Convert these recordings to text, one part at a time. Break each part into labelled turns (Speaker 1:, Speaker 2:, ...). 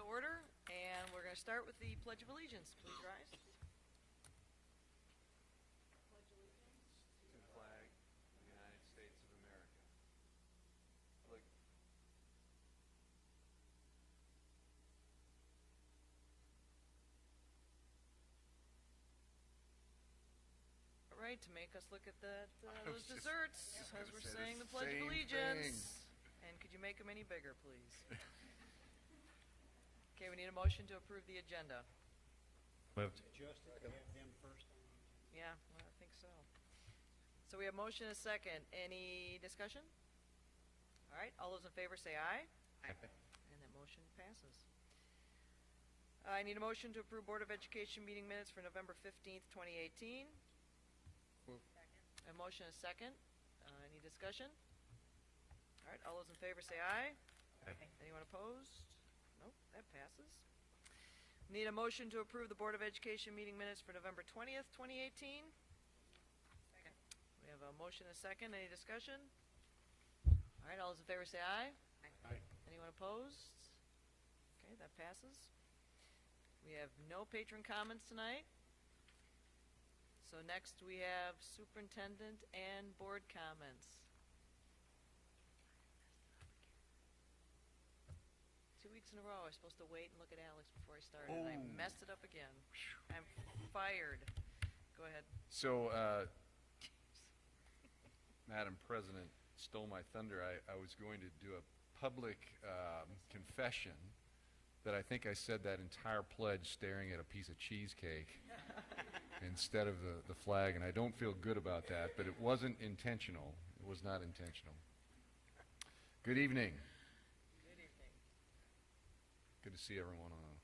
Speaker 1: to order, and we're going to start with the Pledge of Allegiance. Please rise. Pledge allegiance
Speaker 2: to the flag of the United States of America. Look.
Speaker 1: All right, to make us look at that, those
Speaker 2: just
Speaker 1: desserts as we're saying the Pledge of Allegiance. And could you make them any bigger, please? Okay, we need a motion to approve the agenda.
Speaker 3: Moved.
Speaker 4: Adjust it to have them first.
Speaker 1: Yeah, well, I think so. So we have motion and a second. Any discussion? All right, all those in favor say aye.
Speaker 3: Aye.
Speaker 1: And that motion passes. I need a motion to approve Board of Education meeting minutes for November 15th, 2018.
Speaker 3: Move.
Speaker 1: A motion and a second. Any discussion? All right, all those in favor say aye.
Speaker 3: Aye.
Speaker 1: Anyone opposed? Nope, that passes. Need a motion to approve the Board of Education meeting minutes for November 20th, 2018. Second. We have a motion and a second. Any discussion? All right, all those in favor say aye.
Speaker 3: Aye.
Speaker 1: Anyone opposed? Okay, that passes. We have no patron comments tonight. So next we have superintendent and board comments. 2 weeks in a row, I was supposed to wait and look at Alex before I started, and I
Speaker 2: Oh.
Speaker 1: messed it up again. I'm fired. Go ahead.
Speaker 2: So, Madam President stole my thunder. I was going to do a public confession that I think I said that entire pledge staring at a piece of cheesecake instead of the flag, and I don't feel good about that, but it wasn't intentional. It was not intentional. Good evening.
Speaker 1: Good evening.
Speaker 2: Good to see everyone on a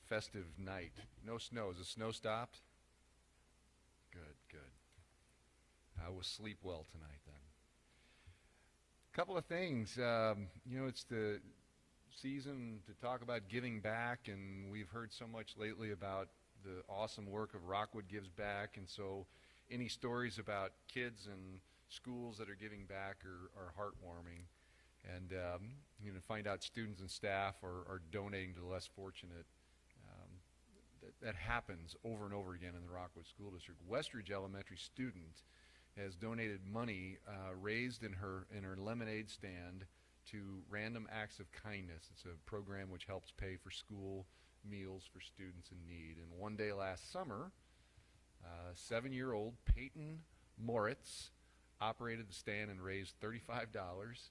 Speaker 2: festive night. No snow. Has the snow stopped? Good, good. I will sleep well tonight then. Couple of things. It's the season to talk about giving back, and we've heard so much lately about the awesome work of Rockwood Gives Back, and so any stories about kids and schools that are giving back are heartwarming. And find out students and staff are donating to the less fortunate. That happens over and over again in the Rockwood School District. Westridge Elementary student has donated money raised in her lemonade stand to Random Acts of Kindness. It's a program which helps pay for school meals for students in need. And one day last summer, 7-year-old Peyton Moritz operated the stand and raised $35.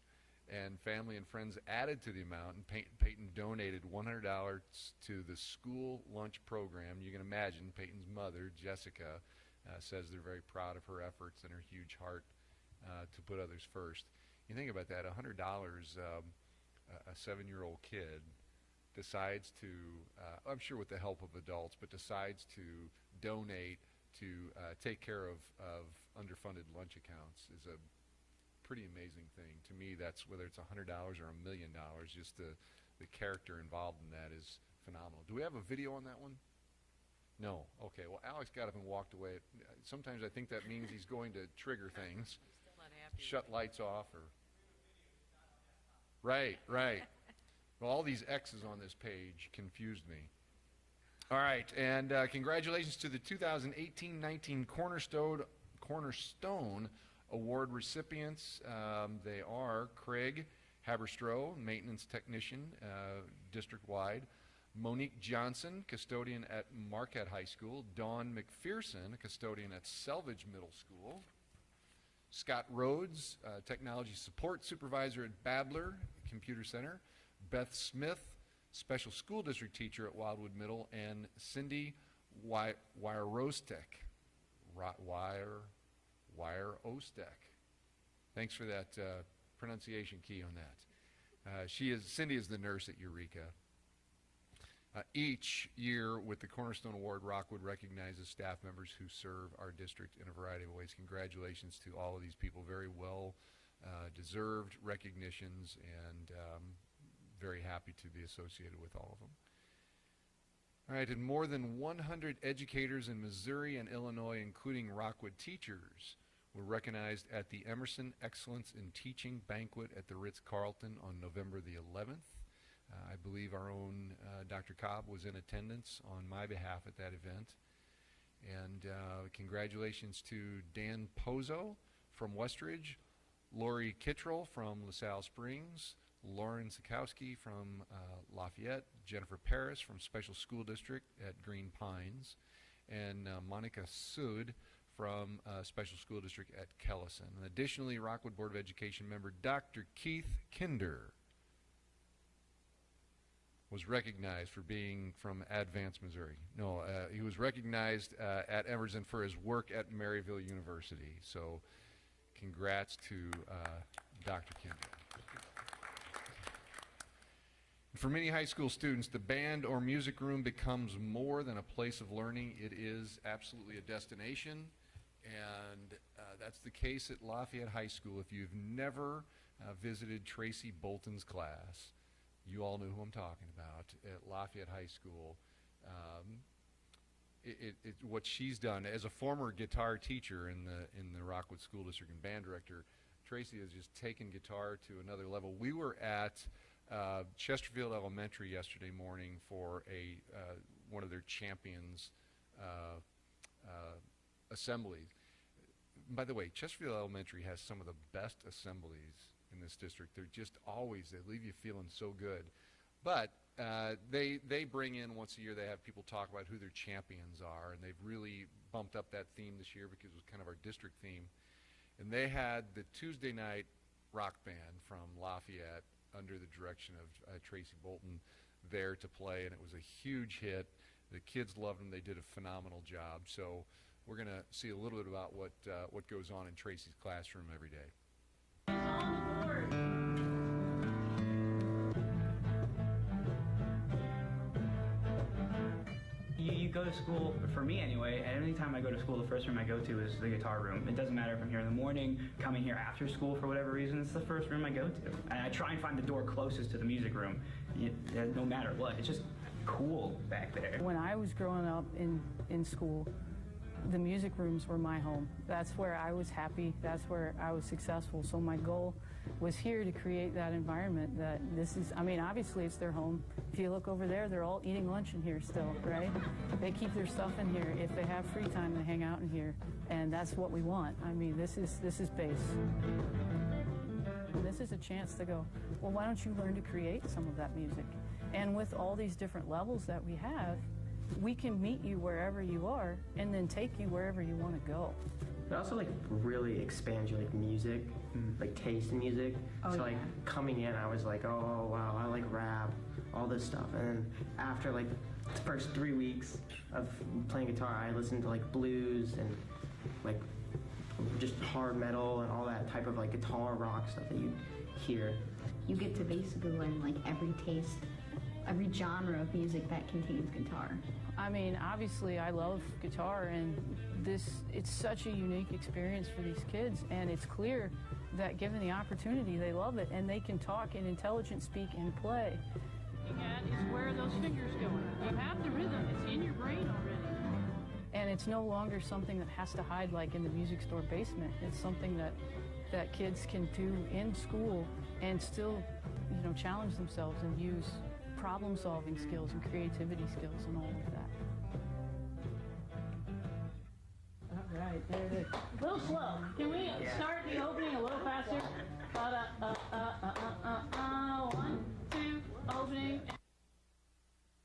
Speaker 2: And family and friends added to the amount, and Peyton donated $100 to the school lunch program. You can imagine Peyton's mother, Jessica, says they're very proud of her efforts and her huge heart to put others first. You think about that, $100, a 7-year-old kid decides to, I'm sure with the help of adults, but decides to donate to take care of underfunded lunch accounts is a pretty amazing thing. To me, that's whether it's $100 or $1 million, just the character involved in that is phenomenal. Do we have a video on that one? No. Okay, well, Alex got up and walked away. Sometimes I think that means he's going to trigger things.
Speaker 1: Still not happy.
Speaker 2: Shut lights off or... Right. Well, all these X's on this page confused me. All right, and congratulations to the 2018-19 Cornerstone Award recipients. They are Craig Haberstroh, maintenance technician, district-wide; Monique Johnson, custodian at Marquette High School; Dawn McPherson, a custodian at Selvage Middle School; Scott Rhodes, technology support supervisor at Babler Computer Center; Beth Smith, special school district teacher at Wildwood Middle; and Cindy Wire-Ostek. Wire-Ostek. Thanks for that pronunciation key on that. Cindy is the nurse at Eureka. Each year with the Cornerstone Award, Rockwood recognizes staff members who serve our district in a variety of ways. Congratulations to all of these people. Very well deserved recognitions, and very happy to be associated with all of them. All right, and more than 100 educators in Missouri and Illinois, including Rockwood teachers, were recognized at the Emerson Excellence in Teaching Banquet at the Ritz-Carlton on November the 11th. I believe our own Dr. Cobb was in attendance on my behalf at that event. And congratulations to Dan Pozo from Westridge, Lori Kittrell from LaSalle Springs, Lauren Sikowski from Lafayette, Jennifer Paris from Special School District at Green Pines, and Monica Sood from Special School District at Kellison. And additionally, Rockwood Board of Education member Dr. Keith Kinder was recognized for being from Advance, Missouri. No, he was recognized at Emerson for his work at Maryville University. So congrats to Dr. Kinder. For many high school students, the band or music room becomes more than a place of learning. It is absolutely a destination, and that's the case at Lafayette High School. If you've never visited Tracy Bolton's class, you all know who I'm talking about at Lafayette High School. What she's done as a former guitar teacher in the Rockwood School District and band director, Tracy has just taken guitar to another level. We were at Chesterfield Elementary yesterday morning for one of their champions assemblies. By the way, Chesterfield Elementary has some of the best assemblies in this district. They're just always, they leave you feeling so good. But they bring in once a year, they have people talk about who their champions are, and they've really bumped up that theme this year because it was kind of our district theme. And they had the Tuesday night rock band from Lafayette under the direction of Tracy Bolton there to play, and it was a huge hit. The kids loved them. They did a phenomenal job. So we're going to see a little bit about what goes on in Tracy's classroom every day.
Speaker 4: You go to school, for me anyway, and any time I go to school, the first room I go to is the guitar room. It doesn't matter if I'm here in the morning, coming here after school for whatever reason, it's the first room I go to. And I try and find the door closest to the music room, no matter what. It's just cool back there.
Speaker 5: When I was growing up in school, the music rooms were my home. That's where I was happy. That's where I was successful. So my goal was here to create that environment that this is, I mean, obviously it's their home. If you look over there, they're all eating lunch in here still, right? They keep their stuff in here. If they have free time, they hang out in here. And that's what we want. I mean, this is base. And this is a chance to go, well, why don't you learn to create some of that music? And with all these different levels that we have, we can meet you wherever you are and then take you wherever you want to go.
Speaker 6: It also like really expands your like music, like taste in music.
Speaker 5: Oh,
Speaker 6: so
Speaker 5: yeah.
Speaker 6: like coming in, I was like, oh wow, I like rap, all this stuff. And then after like the first 3 weeks of playing guitar, I listened to like blues and like just hard metal and all that type of like guitar rock stuff that you hear.
Speaker 7: You get to basically learn like every taste, every genre of music that contains guitar.
Speaker 5: I mean, obviously I love guitar, and it's such a unique experience for these kids, and it's clear that given the opportunity, they love it, and they can talk in intelligent speak and play.
Speaker 8: At is where those fingers go. You have the rhythm, it's in your brain already.
Speaker 5: And it's no longer something that has to hide like in the music store basement. It's something that kids can do in school and still, challenge themselves and use problem-solving skills and creativity skills and all of that.
Speaker 8: All right, there it is. A little slow. Can we start the opening a little faster? 1, 2, opening.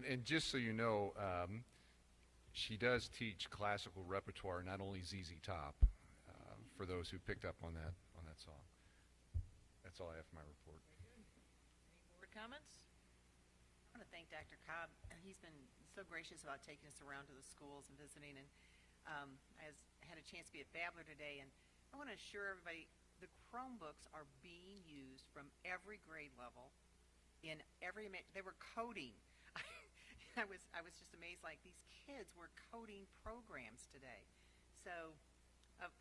Speaker 2: And just so you know, she does teach classical repertoire, not only ZZ Top, for those who picked up on that song. That's all I have for my report.
Speaker 1: Any board comments?
Speaker 9: I want to thank Dr. Cobb. He's been so gracious about taking us around to the schools and visiting, and I had a chance to be at Babbler today, and I want to assure everybody the Chromebooks are being used from every grade level in every, they were coding. I was just amazed, like these kids were coding programs today. So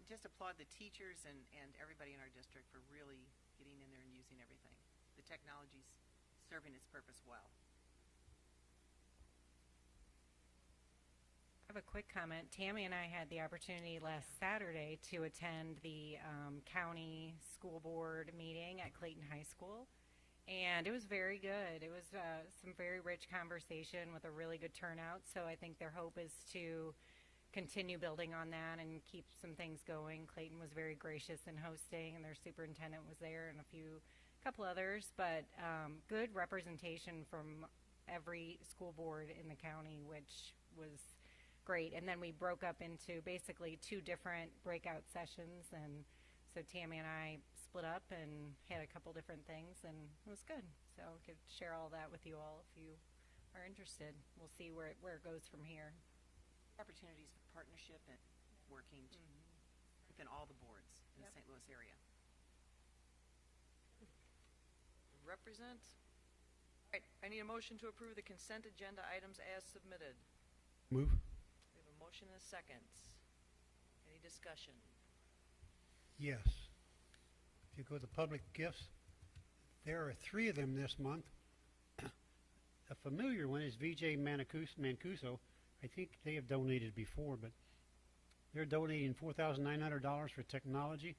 Speaker 9: just applaud the teachers and everybody in our district for really getting in there and using everything. The technology's serving its purpose well.
Speaker 10: I have a quick comment. Tammy and I had the opportunity last Saturday to attend the county school board meeting at Clayton High School, And it was very good. It was some very rich conversation with a really good turnout. So I think their hope is to continue building on that and keep some things going. Clayton was very gracious in hosting, and their superintendent was there, and couple others. But good representation from every school board in the county, which was great. And then we broke up into basically 2 different breakout sessions, and so Tammy and I split up and had a couple different things, and it was good. So I could share all that with you all if you are interested. We'll see where it goes from here.
Speaker 9: Opportunities for partnership and working within all the boards in the St. Louis area.
Speaker 1: Represent. All right, I need a motion to approve the consent agenda items as submitted.
Speaker 11: Move.
Speaker 1: We have a motion and a second. Any discussion?
Speaker 11: Yes. If you go to public gifts, there are 3 of them this month. A familiar one is VJ Mancuso. I think they have donated before, but they're donating $4,900 for technology,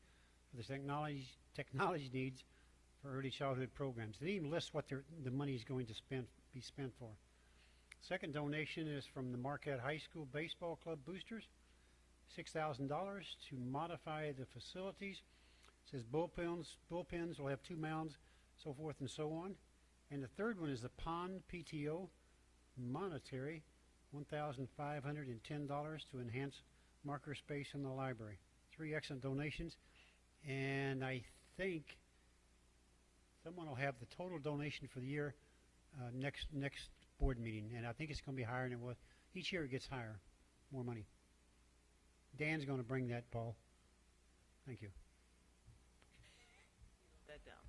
Speaker 11: for the technology needs for early childhood programs. They didn't even list what the money is going to be spent for. Second donation is from the Marquette High School Baseball Club Boosters, $6,000 to modify the facilities. It says bullpens will have 2 mounds, so forth and so on. And the third one is the Pond PTO, monetary, $1,510 to enhance marker space in the library. 3 excellent donations, and I think someone will have the total donation for the year next board meeting, and I think it's going to be higher than it was. Each year it gets higher, more money. Dan's going to bring that, Paul. Thank you.
Speaker 1: That down.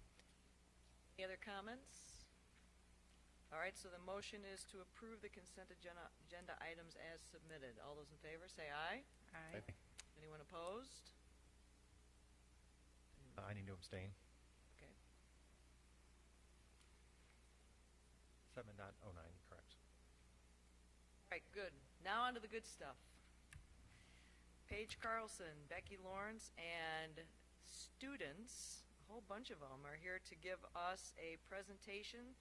Speaker 1: Any other comments? All right, so the motion is to approve the consent agenda items as submitted. All those in favor say aye.
Speaker 10: Aye.
Speaker 1: Anyone opposed?
Speaker 3: I need to abstain.
Speaker 1: Okay.
Speaker 3: 7.09, correct.
Speaker 1: All right, good. Now on to the good stuff. Paige Carlson, Becky Lawrence, and students, a whole bunch of them, are here to give us a presentation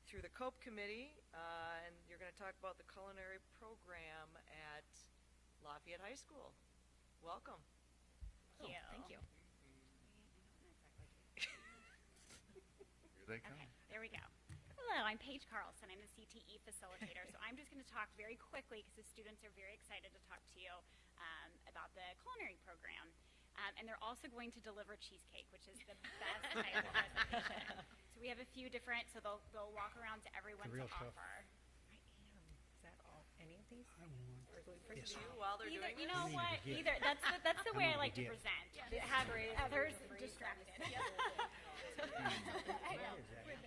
Speaker 1: through the COPE committee, and you're going to talk about the culinary program at Lafayette High School. Welcome.
Speaker 12: Thank you.
Speaker 1: Thank you.
Speaker 2: Here they come.
Speaker 12: Okay, there we go. Hello, I'm Paige Carlson. I'm the CTE facilitator. So I'm just going to talk very quickly because the students are very excited to talk to you about the culinary program. And they're also going to deliver cheesecake, which is the best type of presentation. So we have a few different, so they'll walk around to everyone to
Speaker 11: real stuff.
Speaker 12: offer.
Speaker 10: I am. Is that all? Any of these?
Speaker 11: I want
Speaker 10: Or gluten-free?
Speaker 11: Yes.
Speaker 1: You, while they're
Speaker 12: Either,
Speaker 1: doing
Speaker 12: you
Speaker 1: this?
Speaker 12: know
Speaker 11: need
Speaker 12: what?
Speaker 11: to get.
Speaker 12: Either that's the way I
Speaker 11: need
Speaker 12: like
Speaker 11: to
Speaker 12: to
Speaker 11: get.
Speaker 12: present. Have others distracted.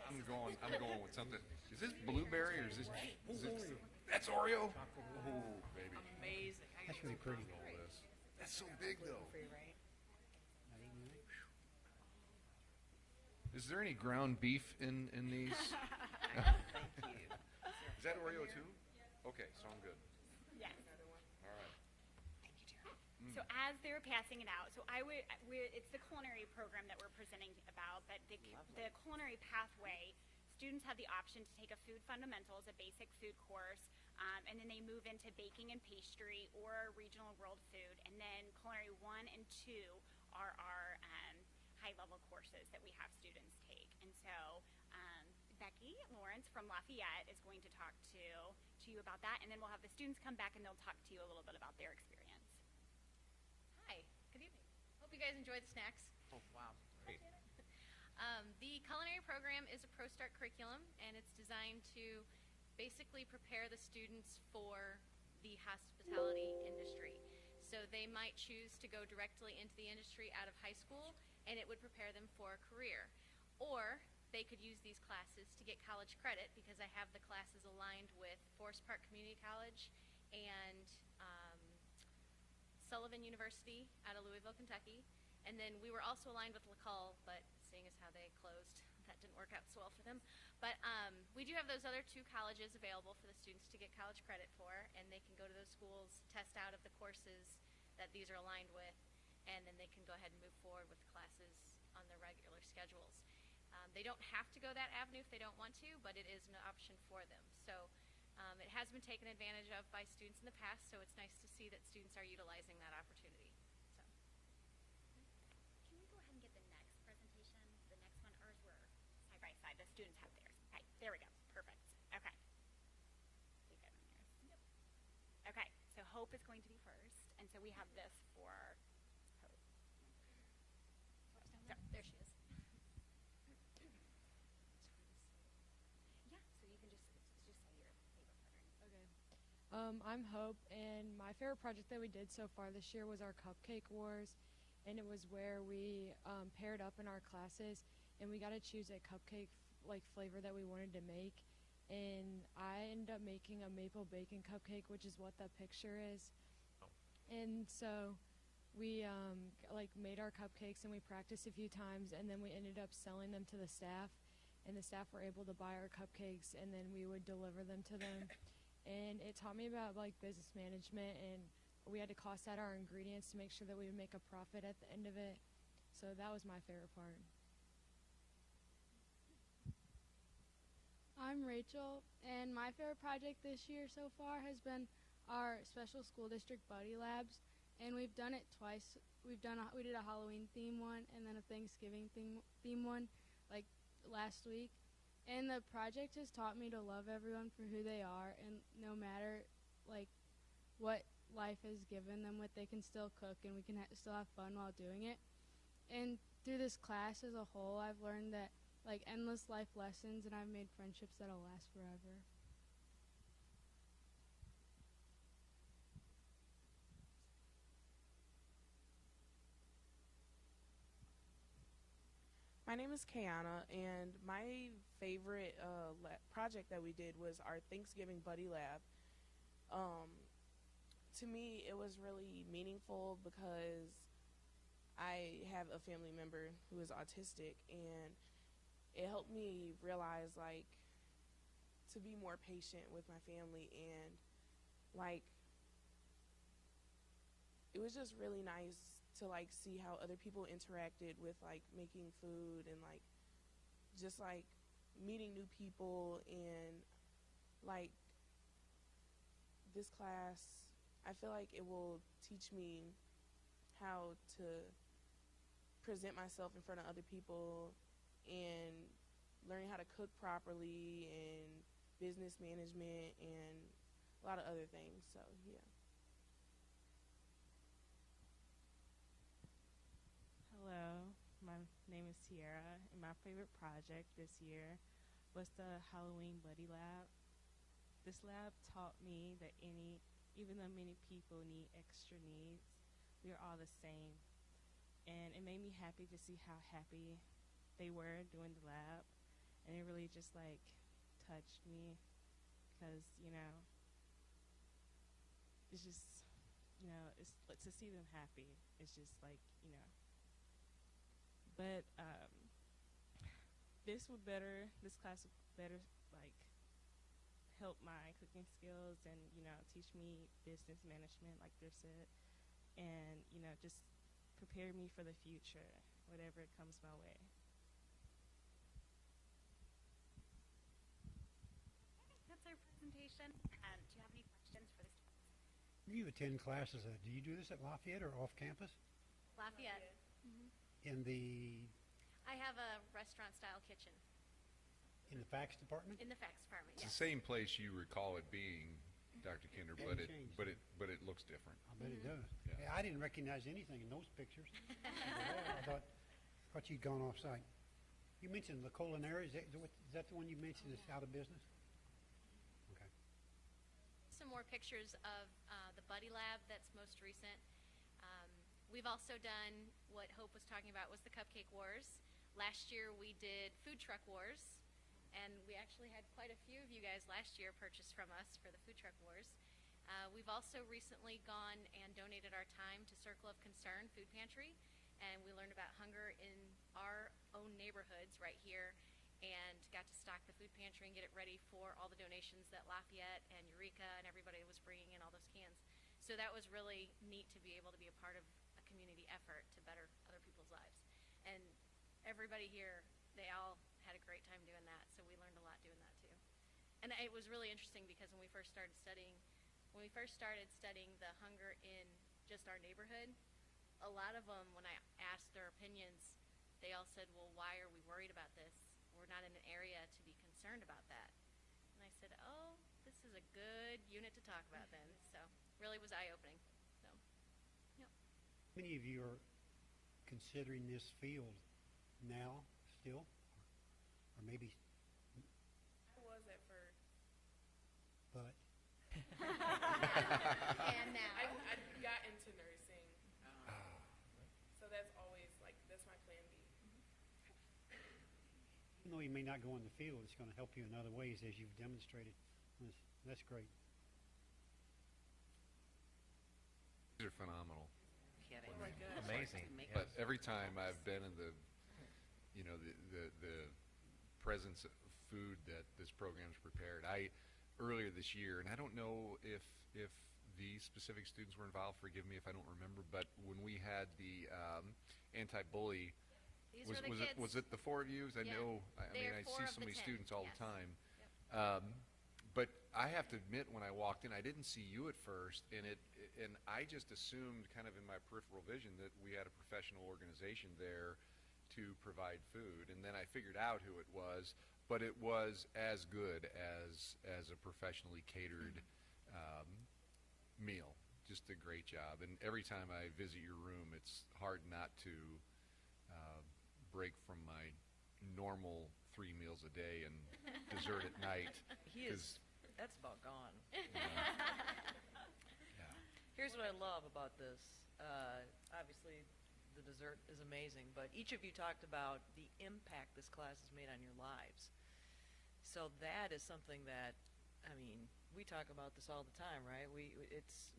Speaker 2: I'm going with something. Is this blueberry or is this that's Oreo? Oh, baby.
Speaker 1: Amazing.
Speaker 11: That's really pretty.
Speaker 2: All this. That's so big though.
Speaker 10: Gluten-free, right?
Speaker 2: Is there any ground beef in these?
Speaker 1: Thank you.
Speaker 2: Is that Oreo too? Okay, so I'm good.
Speaker 12: Yes.
Speaker 2: All right.
Speaker 12: So as they're passing it out, so it's the culinary program that we're presenting about, but the culinary pathway, students have the option to take a food fundamentals, a basic food course, and then they move into baking and pastry or regional world food, and then culinary 1 and 2 are our high-level courses that we have students take. And so Becky Lawrence from Lafayette is going to talk to you about that, and then we'll have the students come back and they'll talk to you a little bit about their experience.
Speaker 13: Hi, good evening. Hope you guys enjoyed the snacks.
Speaker 2: Oh, wow. Great.
Speaker 13: The culinary program is a ProStart curriculum, and it's designed to basically prepare the students for the hospitality industry. So they might choose to go directly into the industry out of high school, and it would prepare them for a career. Or they could use these classes to get college credit, because I have the classes aligned with Forest Park Community College and Sullivan University out of Louisville, Kentucky. And then we were also aligned with LaColle, but seeing as how they closed, that didn't work out so well for them. But we do have those other 2 colleges available for the students to get college credit for, and they can go to those schools, test out of the courses that these are aligned with, and then they can go ahead and move forward with classes on their regular schedules. They don't have to go that avenue if they don't want to, but it is an option for them. So it has been taken advantage of by students in the past, so it's nice to see that students are utilizing that opportunity. So.
Speaker 12: Can we go ahead and get the next presentation? The next one, ours were side by side. The students have theirs. Okay, there we go. Perfect. Okay. You guys on yours? Yep. Okay, so Hope is going to be first, and so we have this for Hope. So, there she is. Yeah, so you can just say your favorite part.
Speaker 14: Okay. I'm Hope, and my favorite project that we did so far this year was our Cupcake Wars, and it was where we paired up in our classes, and we got to choose a cupcake flavor that we wanted to make, and I ended up making a maple bacon cupcake, which is what the picture is. And so we made our cupcakes, and we practiced a few times, and then we ended up selling them to the staff, and the staff were able to buy our cupcakes, and then we would deliver them to them. And it taught me about business management, and we had to cost out our ingredients to make sure that we would make a profit at the end of it. So that was my favorite part.
Speaker 15: I'm Rachel, and my favorite project this year so far has been our special school district buddy labs, and we've done it twice. We did a Halloween theme one and then a Thanksgiving theme one last week. And the project has taught me to love everyone for who they are, and no matter what life has given them, what they can still cook, and we can still have fun while doing it. And through this class as a whole, I've learned that endless life lessons, and I've made friendships that'll last forever.
Speaker 16: My name is Kayana, and my favorite project that we did was our Thanksgiving Buddy Lab. To me, it was really meaningful because I have a family member who is autistic, and it helped me realize, to be more patient with my family, and, it was just really nice to see how other people interacted with making food and just meeting new people. And this class, I feel like it will teach me how to present myself in front of other people and learning how to cook properly and business management and a lot of other things. So yeah.
Speaker 17: Hello, my name is Sierra, and my favorite project this year was the Halloween Buddy Lab. This lab taught me that even though many people need extra needs, we are all the same. And it made me happy to see how happy they were doing the lab, and it really just touched me because, it's just, it's to see them happy. It's just But this class would better help my cooking skills and teach me business management, like they said, and just prepare me for the future, whatever comes my way.
Speaker 12: That's our presentation. Do you have any questions for the students?
Speaker 11: You attend classes. Do you do this at Lafayette or off campus?
Speaker 13: Lafayette.
Speaker 11: In the
Speaker 13: I have a restaurant-style kitchen.
Speaker 11: In the fax department?
Speaker 13: In the fax department,
Speaker 2: It's
Speaker 13: yes.
Speaker 2: the same place you recall it being, Dr. Kinder, but
Speaker 11: Hasn't changed.
Speaker 2: it looks different.
Speaker 11: I bet it does.
Speaker 2: Yeah.
Speaker 11: Yeah, I didn't recognize anything in those pictures. I thought you'd gone off site. You mentioned the culinary. Is that the one you mentioned is out of business? Okay.
Speaker 13: Some more pictures of the Buddy Lab that's most recent. We've also done what Hope was talking about was the Cupcake Wars. Last year we did Food Truck Wars, and we actually had quite a few of you guys last year purchase from us for the Food Truck Wars. We've also recently gone and donated our time to Circle of Concern Food Pantry, and we learned about hunger in our own neighborhoods right here, and got to stock the food pantry and get it ready for all the donations that Lafayette and Eureka and everybody was bringing in all those cans. So that was really neat to be able to be a part of a community effort to better other people's lives. And everybody here, they all great time doing that. So we learned a lot doing that too. And it was really interesting because when we first started studying the hunger in just our neighborhood, a lot of them, when I asked their opinions, they all said, well, why are we worried about this? We're not in an area to be concerned about that. And I said, oh, this is a good unit to talk about then. So really was eye-opening. So, yep.
Speaker 11: Many of you are considering this field now still, or maybe,
Speaker 16: I was at first.
Speaker 11: but
Speaker 13: And now.
Speaker 16: I got into nursing. So that's always, like, that's my plan B.
Speaker 11: even though you may not go in the field, it's going to help you in other ways as you've demonstrated. That's great.
Speaker 2: These are phenomenal.
Speaker 1: Kidding.
Speaker 3: Oh my gosh. Amazing.
Speaker 2: But every time I've been in the, you know, the presence of food that this program's prepared, earlier this year, and I don't know if these specific students were involved, forgive me if I don't remember, but when we had the anti-bully,
Speaker 13: These were the kids.
Speaker 2: was it the four of you? I
Speaker 13: Yeah.
Speaker 2: know, I
Speaker 13: They
Speaker 2: mean,
Speaker 13: are
Speaker 2: I
Speaker 13: 4
Speaker 2: see
Speaker 13: of
Speaker 2: so
Speaker 13: the
Speaker 2: many
Speaker 13: 10,
Speaker 2: students all
Speaker 13: yes.
Speaker 2: the time.
Speaker 13: Yep.
Speaker 2: But I have to admit, when I walked in, I didn't see you at first, and I just assumed, kind of in my peripheral vision, that we had a professional organization there to provide food, and then I figured out who it was. But it was as good as a professionally catered meal. Just a great job. And every time I visit your room, it's hard not to break from my normal 3 meals a day and dessert at night.
Speaker 1: That's about gone.
Speaker 2: Yeah.
Speaker 1: Here's what I love about this. Obviously, the dessert is amazing, but each of you talked about the impact this class has made on your lives. So that is something that, I mean, we talk about this all the time, right? It's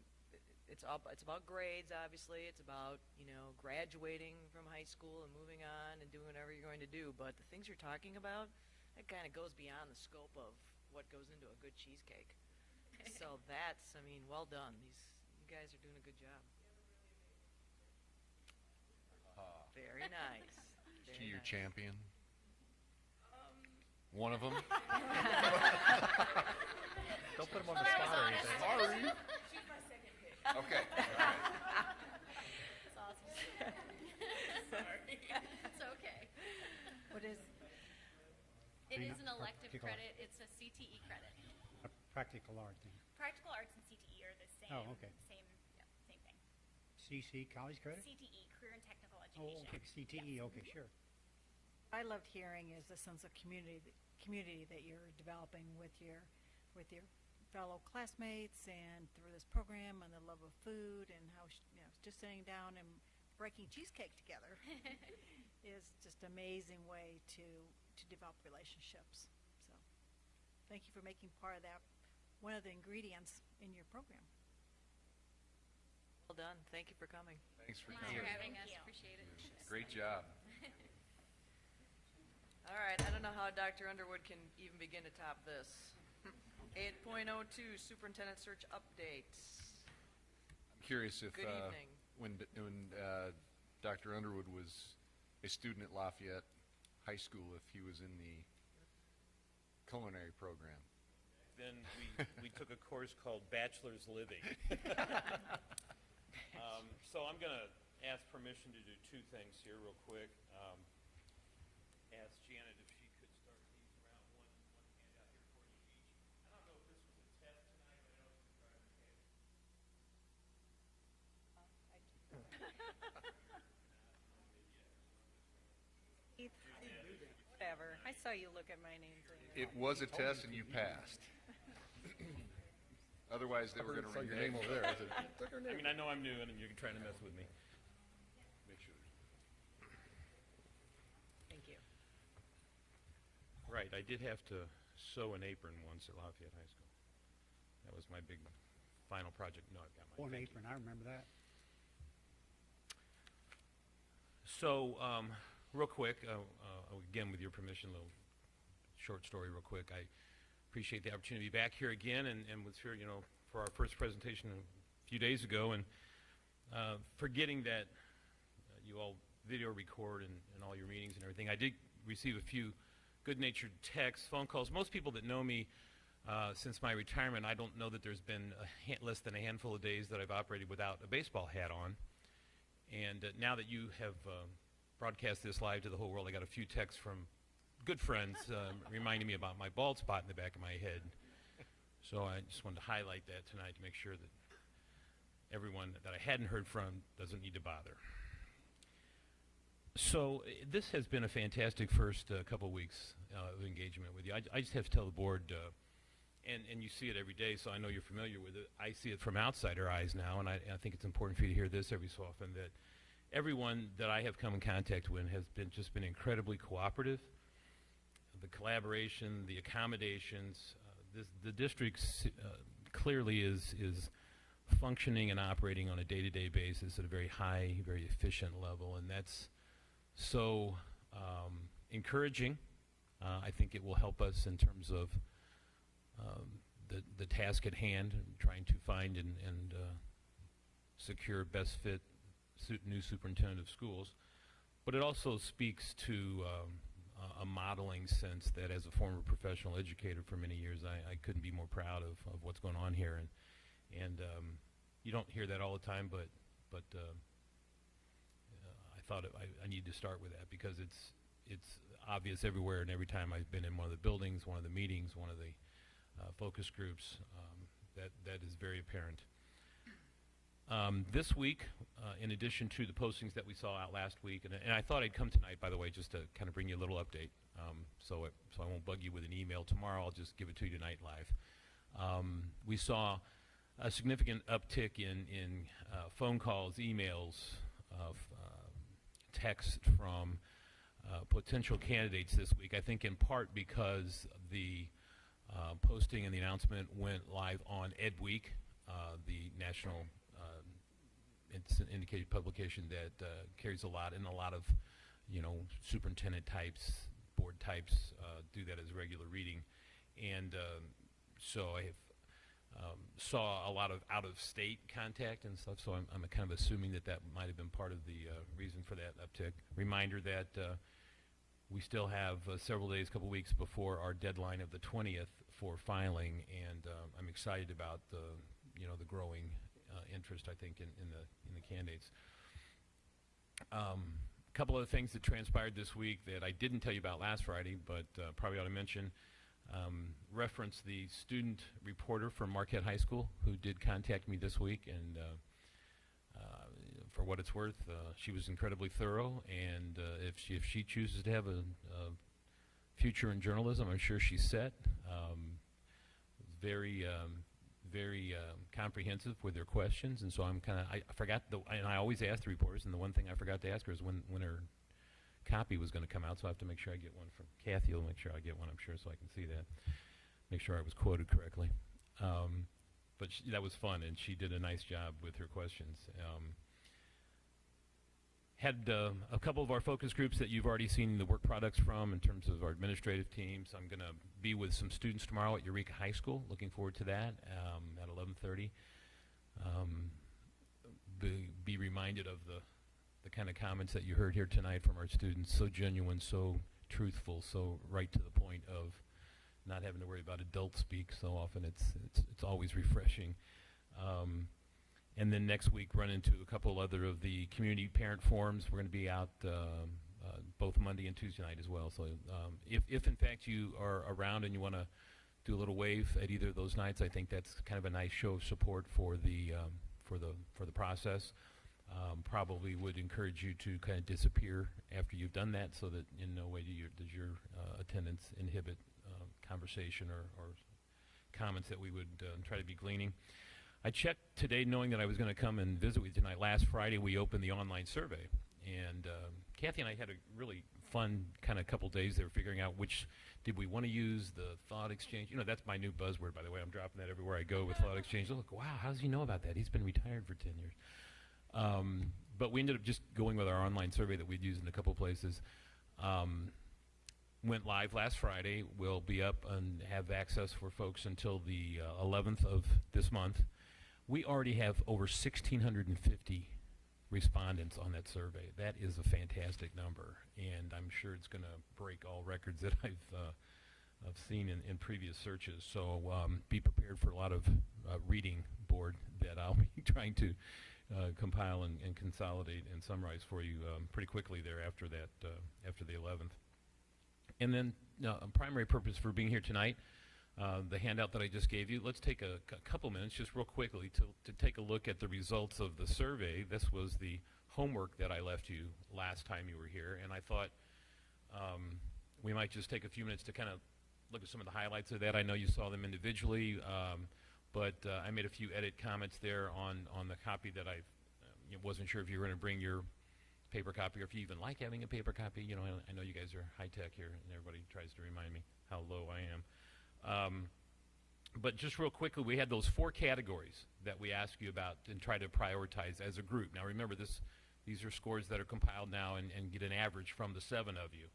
Speaker 1: about grades, obviously. It's about, you know, graduating from high school and moving on and doing whatever you're going to do. But the things you're talking about, that kind of goes beyond the scope of what goes into a good cheesecake. So that's, I mean, well done. You guys are doing a good job. Very nice.
Speaker 2: Is
Speaker 1: Very
Speaker 2: she your
Speaker 1: nice.
Speaker 2: champion? One of them?
Speaker 3: Don't put him on
Speaker 13: Well,
Speaker 3: the
Speaker 13: that was
Speaker 3: spot or
Speaker 13: honest.
Speaker 3: anything.
Speaker 2: Sorry.
Speaker 16: She's my second pick.
Speaker 2: Okay. All right.
Speaker 13: That's awesome.
Speaker 16: Sorry.
Speaker 13: It's okay.
Speaker 10: What is,
Speaker 13: It
Speaker 11: Hang
Speaker 13: is
Speaker 11: on.
Speaker 13: an elective
Speaker 11: Practical
Speaker 13: credit. It's a CTE credit.
Speaker 11: A practical art thing.
Speaker 12: Practical arts and CTE are the same.
Speaker 11: Oh, okay.
Speaker 12: Same thing.
Speaker 11: CC, college credit?
Speaker 12: CTE, Career and Technical
Speaker 11: Oh,
Speaker 12: Education.
Speaker 11: okay, CTE, okay, sure.
Speaker 10: I loved hearing is the sense of community that you're developing with your fellow classmates and through this program, and the love of food, and how just sitting down and breaking cheesecake together is just an amazing way to develop relationships. So thank you for making part of that, one of the ingredients in your program.
Speaker 1: Well done. Thank you for coming.
Speaker 2: Thanks for
Speaker 13: Thanks
Speaker 2: coming.
Speaker 13: for having us.
Speaker 12: you.
Speaker 13: Appreciate it.
Speaker 2: Great job.
Speaker 1: All right, I don't know how Dr. Underwood can even begin to top this. 8.02, Superintendent Search Updates.
Speaker 2: I'm curious if
Speaker 1: Good evening.
Speaker 2: when Dr. Underwood was a student at Lafayette High School, if he was in the culinary program.
Speaker 18: Then we took a course called Bachelor's Living. So I'm going to ask permission to do 2 things here real quick. Ask Janet if she could start these around one handout here for you each. I don't know if this was a test tonight, but I know it's driving
Speaker 10: Whatever. I saw you look at my name.
Speaker 2: It was a test and you passed. Otherwise, they were going to
Speaker 3: Saw
Speaker 2: read
Speaker 3: your name over there. I said, "Took her
Speaker 18: I
Speaker 3: name."
Speaker 18: mean, I know I'm new and you're trying to mess with me.
Speaker 2: Make sure.
Speaker 10: Thank you.
Speaker 18: Right, I did have to sew an apron once at Lafayette High School. That was my big final project. No, I've got my
Speaker 11: One
Speaker 18: thank you.
Speaker 11: apron, I remember that.
Speaker 18: So, real quick, again, with your permission, a little short story real quick. I appreciate the opportunity to be back here again and was here, for our first presentation a few days ago, and forgetting that you all video record and all your meetings and everything. I did receive a few good-natured texts, phone calls. Most people that know me since my retirement, I don't know that there's been less than a handful of days that I've operated without a baseball hat on. And now that you have broadcast this live to the whole world, I got a few texts from good friends reminding me about my bald spot in the back of my head. So I just wanted to highlight that tonight to make sure that everyone that I hadn't heard from doesn't need to bother. So this has been a fantastic first couple weeks of engagement with you. I just have to tell the board, and you see it every day, so I know you're familiar with it. I see it from outsider eyes now, and I think it's important for you to hear this every so often, that everyone that I have come in contact with has just been incredibly cooperative. The collaboration, the accommodations, the district clearly is functioning and operating on a day-to-day basis at a very high, very efficient level, and that's so encouraging. I think it will help us in terms of the task at hand, trying to find and secure best fit new superintendent of schools. But it also speaks to a modeling sense that as a former professional educator for many years, I couldn't be more proud of what's going on here. And you don't hear that all the time, but I thought I need to start with that because it's obvious everywhere, and every time I've been in one of the buildings, one of the meetings, one of the focus groups, that is very apparent. This week, in addition to the postings that we saw out last week, and I thought I'd come tonight, by the way, just to kind of bring you a little update, so I won't bug you with an email tomorrow. I'll just give it to you tonight live. We saw a significant uptick in phone calls, emails, text from potential candidates this week. I think in part because the posting and the announcement went live on Ed Week, the national indicated publication that carries a lot of superintendent types, board types do that as regular reading, and so I have saw a lot of out-of-state contact and stuff, so I'm kind of assuming that might have been part of the reason for that uptick. Reminder that we still have several days, couple weeks before our deadline of the 20th for filing, and I'm excited about the growing interest, I think, in the candidates. A couple of things that transpired this week that I didn't tell you about last Friday, but probably ought to mention. Reference the student reporter from Marquette High School who did contact me this week, and for what it's worth, she was incredibly thorough, and if she chooses to have a future in journalism, I'm sure she's set. Very comprehensive with their questions, and so I forgot, and I always ask the reporters, and the one thing I forgot to ask her is when her copy was going to come out, so I have to make sure I get one from Kathy. Will make sure I get one, I'm sure, so I can see that, make sure I was quoted correctly. But that was fun, and she did a nice job with her questions. Had a couple of our focus groups that you've already seen the work products from in terms of our administrative teams. I'm going to be with some students tomorrow at Eureka High School. Looking forward to that at 11:30. Be reminded of the kind of comments that you heard here tonight from our students. So genuine, so truthful, so right to the point of not having to worry about adult speak so often. It's always refreshing. And then next week, run into a couple other of the community parent forums. We're going to be out both Monday and Tuesday night as well. So if in fact you are around and you want to do a little wave at either of those nights, I think that's kind of a nice show of support for the process. Probably would encourage you to kind of disappear after you've done that, so that in no way does your attendance inhibit conversation or comments that we would try to be gleaning. I checked today knowing that I was going to come and visit with you tonight. Last Friday we opened the online survey, and Kathy and I had a really fun kind of couple days there figuring out which did we want to use, the thought exchange. That's my new buzzword, by the way. I'm dropping that everywhere I go with thought exchange. Look, wow, how does he know about that? He's been retired for 10 years. But we ended up just going with our online survey that we'd used in a couple places. Went live last Friday. We'll be up and have access for folks until the 11th of this month. We already have over 1,650 respondents on that survey. That is a fantastic number, and I'm sure it's going to break all records that I've seen in previous searches. So be prepared for a lot of reading board that I'll be trying to compile and consolidate and summarize for you pretty quickly there after that, after the 11th. And then a primary purpose for being here tonight, the handout that I just gave you, let's take a couple minutes just real quickly to take a look at the results of the survey. This was the homework that I left you last time you were here, and I thought we might just take a few minutes to kind of look at some of the highlights of that. I know you saw them individually, but I made a few edit comments there on the copy that I wasn't sure if you were going to bring your paper copy or if you even like having a paper copy. You know, I know you guys are high-tech here, and everybody tries to remind me how low I am. But just real quickly, we had those 4 categories that we asked you about and try to prioritize as a group. Now remember, these are scores that are compiled now and get an average from the 7 of you.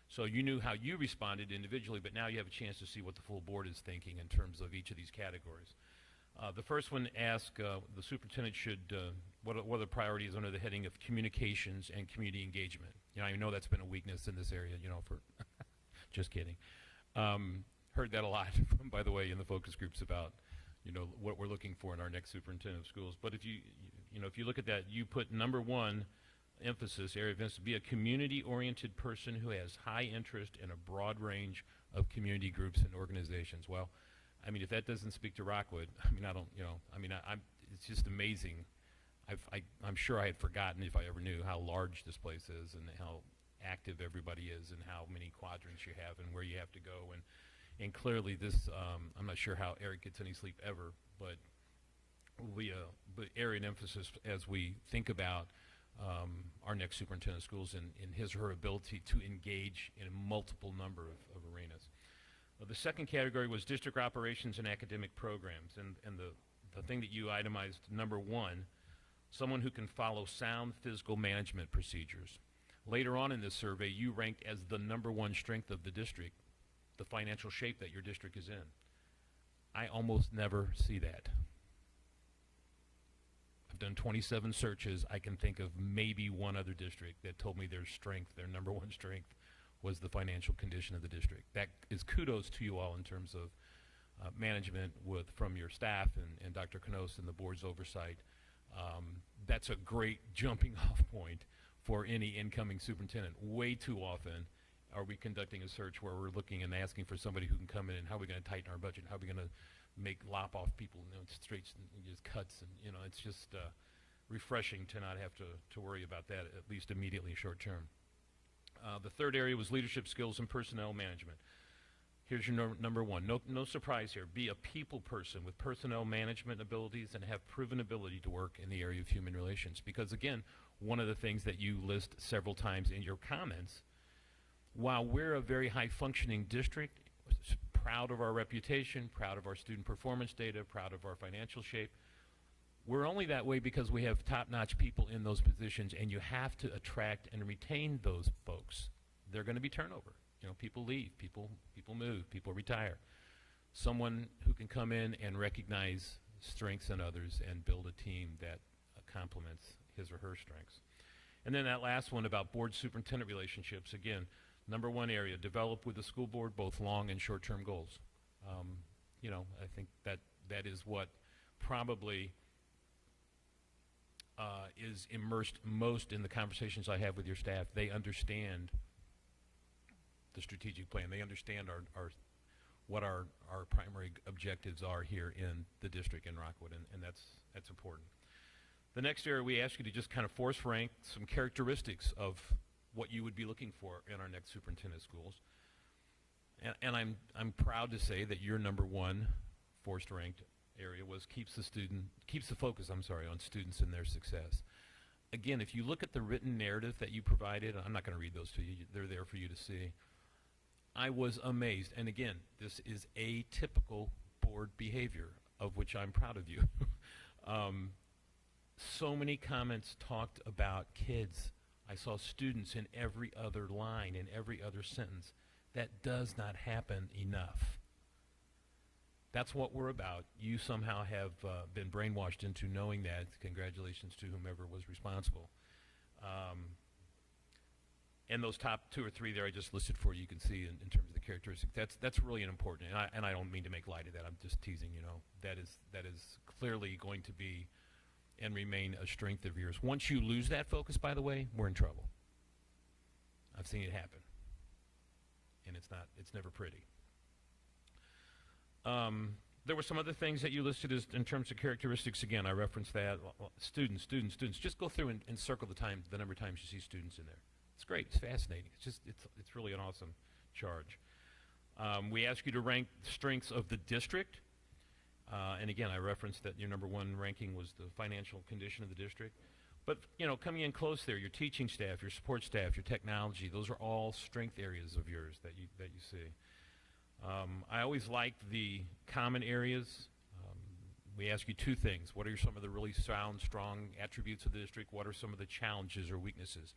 Speaker 18: So you knew how you responded individually, but now you have a chance to see what the full board is thinking in terms of each of these categories. The first one asked the superintendent should, what are the priorities under the heading of communications and community engagement? You know, I know that's been a weakness in this area, you know, for, just kidding. Heard that a lot, by the way, in the focus groups about, you know, what we're looking for in our next superintendent of schools. But if if you look at that, you put number 1 emphasis, area of emphasis, be a community-oriented person who has high interest in a broad range of community groups and organizations. Well, I mean, if that doesn't speak to Rockwood, I mean, I don't, you know, I mean, it's just amazing. I'm sure I had forgotten, if I ever knew, how large this place is and how active everybody is and how many quadrants you have and where you have to go. And clearly this, I'm not sure how Eric gets any sleep ever, but will be a area of emphasis as we think about our next superintendent of schools and his or her ability to engage in a multiple number of arenas. The second category was district operations and academic programs, and the thing that you itemized, number 1, someone who can follow sound physical management procedures. Later on in this survey, you ranked as the number 1 strength of the district, the financial shape that your district is in. I almost never see that. I've done 27 searches. I can think of maybe one other district that told me their strength, their number 1 strength, was the financial condition of the district. That is kudos to you all in terms of management from your staff and Dr. Knos and the board's oversight. That's a great jumping off point for any incoming superintendent. Way too often are we conducting a search where we're looking and asking for somebody who can come in and how are we going to tighten our budget, how are we going to make lop off people, you know, straights and just cuts, and you know, it's just refreshing to not have to worry about that, at least immediately short term. The third area was leadership skills and personnel management. Here's your number 1. No surprise here. Be a people person with personnel management abilities and have proven ability to work in the area of human relations. Because again, one of the things that you list several times in your comments, while we're a very high functioning district, proud of our reputation, proud of our student performance data, proud of our financial shape, we're only that way because we have top-notch people in those positions, and you have to attract and retain those folks. They're going to be turnover. You know, people leave, people move, people retire. Someone who can come in and recognize strengths in others and build a team that complements his or her strengths. And then that last one about board superintendent relationships, again, number 1 area, develop with the school board both long and short-term goals. You know, I think that is what probably is immersed most in the conversations I have with your staff. They understand the strategic plan. They understand what our primary objectives are here in the district in Rockwood, and that's important. The next area, we ask you to just kind of force rank some characteristics of what you would be looking for in our next superintendent of schools. And I'm proud to say that your number 1 forced ranked area was keeps the focus on students and their success. Again, if you look at the written narrative that you provided, I'm not going to read those to you, they're there for you to see. I was amazed, and again, this is atypical board behavior, of which I'm proud of you. So many comments talked about kids. I saw students in every other line, in every other sentence. That does not happen enough. That's what we're about. You somehow have been brainwashed into knowing that. Congratulations to whomever was responsible. And those top 2 or 3 there I just listed for you, you can see in terms of the characteristics. That's really important, and I don't mean to make light of that. I'm just teasing, you know. That is clearly going to be and remain a strength of yours. Once you lose that focus, by the way, we're in trouble. I've seen it happen, and it's never pretty. There were some other things that you listed as in terms of characteristics. Again, I referenced that. Students. Just go through and circle the number of times you see students in there. It's great. It's fascinating. It's really an awesome charge. We ask you to rank strengths of the district. And again, I referenced that your number 1 ranking was the financial condition of the district. But, you know, coming in close there, your teaching staff, your support staff, your technology, those are all strength areas of yours that you see. I always liked the common areas. We ask you 2 things. What are some of the really sound, strong attributes of the district? What are some of the challenges or weaknesses?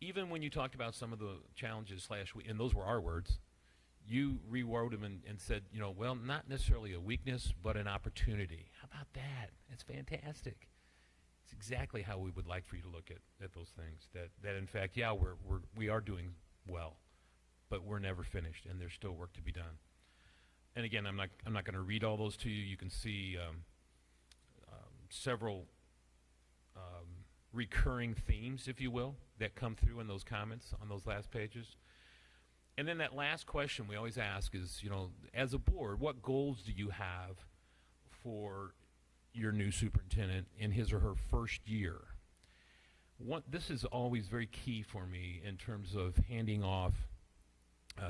Speaker 18: Even when you talked about some of the challenges and those were our words, you rewrote them and said, you know, well, not necessarily a weakness, but an opportunity. How about that? That's fantastic. It's exactly how we would like for you to look at those things. That in fact, yeah, we are doing well, but we're never finished, and there's still work to be done. And again, I'm not going to read all those to you. You can see several recurring themes, if you will, that come through in those comments on those last pages. And then that last question we always ask is, you know, as a board, what goals do you have for your new superintendent in his or her first year? This is always very key for me in terms of handing off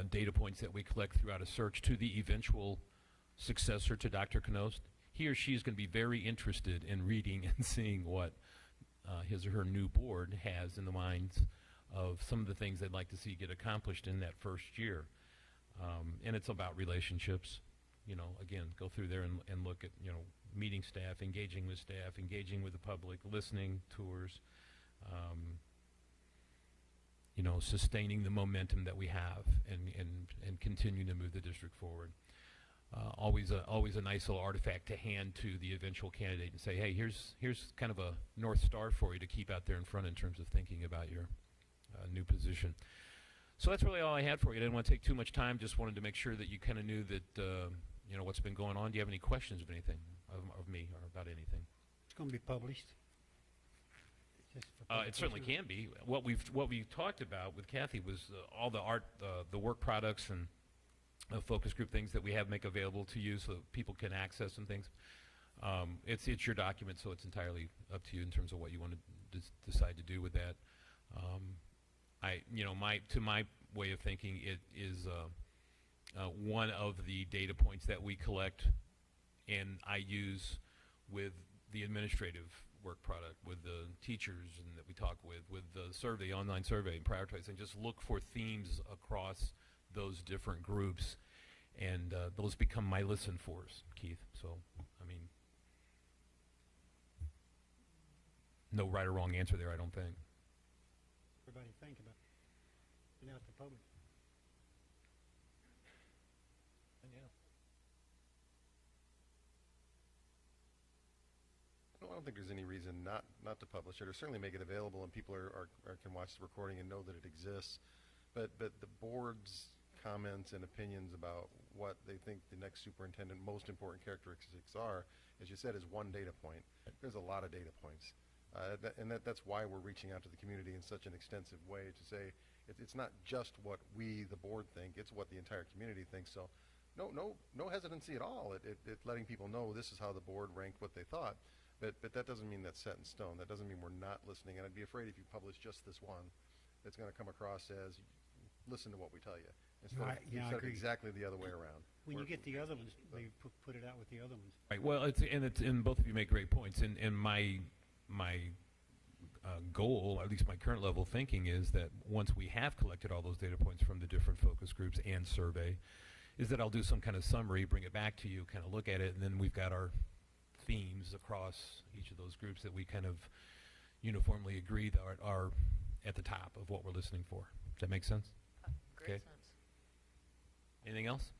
Speaker 18: data points that we collect throughout a search to the eventual successor to Dr. Knost. He or she is going to be very interested in reading and seeing what his or her new board has in the minds of some of the things they'd like to see get accomplished in that first year. And it's about relationships. You know, again, go through there and look at, you know, meeting staff, engaging with staff, engaging with the public, listening, tours, you know, sustaining the momentum that we have and continuing to move the district forward. Always a nice little artifact to hand to the eventual candidate and say, hey, here's kind of a North Star for you to keep out there in front in terms of thinking about your new position. So that's really all I had for you. I didn't want to take too much time. Just wanted to make sure that you kind of knew that, you know, what's been going on. Do you have any questions of anything, of me, or about anything?
Speaker 11: It's going to be published.
Speaker 18: It certainly can be. What we talked about with Kathy was all the art, the work products and focus group things that we have make available to you so that people can access and things. It's your document, so it's entirely up to you in terms of what you want to decide to do with that. To my way of thinking, it is one of the data points that we collect and I use with the administrative work product, with the teachers and that we talk with the survey, online survey, and prioritize, and just look for themes across those different groups, and those become my listen fors, Keith. So, I mean, no right or wrong answer there, I don't think.
Speaker 11: Everybody think about it. And out the public.
Speaker 3: I don't think there's any reason not to publish it, or certainly make it available and people can watch the recording and know that it exists. But the board's comments and opinions about what they think the next superintendent most important characteristics are, as you said, is one data point. There's a lot of data points. That's why we're reaching out to the community in such an extensive way to say it's not just what we, the board, think, it's what the entire community thinks. So no hesitancy at all at letting people know this is how the board ranked what they thought. But that doesn't mean that's set in stone. That doesn't mean we're not listening. And I'd be afraid if you publish just this one, it's going to come across as listen to what we tell you instead of exactly the other way around.
Speaker 11: When you get the other ones, they put it out with the other ones.
Speaker 18: Right. Well, and both of you make great points. And my goal, at least my current level of thinking, is that once we have collected all those data points from the different focus groups and survey, is that I'll do some kind of summary, bring it back to you, kind of look at it, and then we've got our themes across each of those groups that we kind of uniformly agree that are at the top of what we're listening for. Does that make sense?
Speaker 1: Great sense.
Speaker 18: Anything else?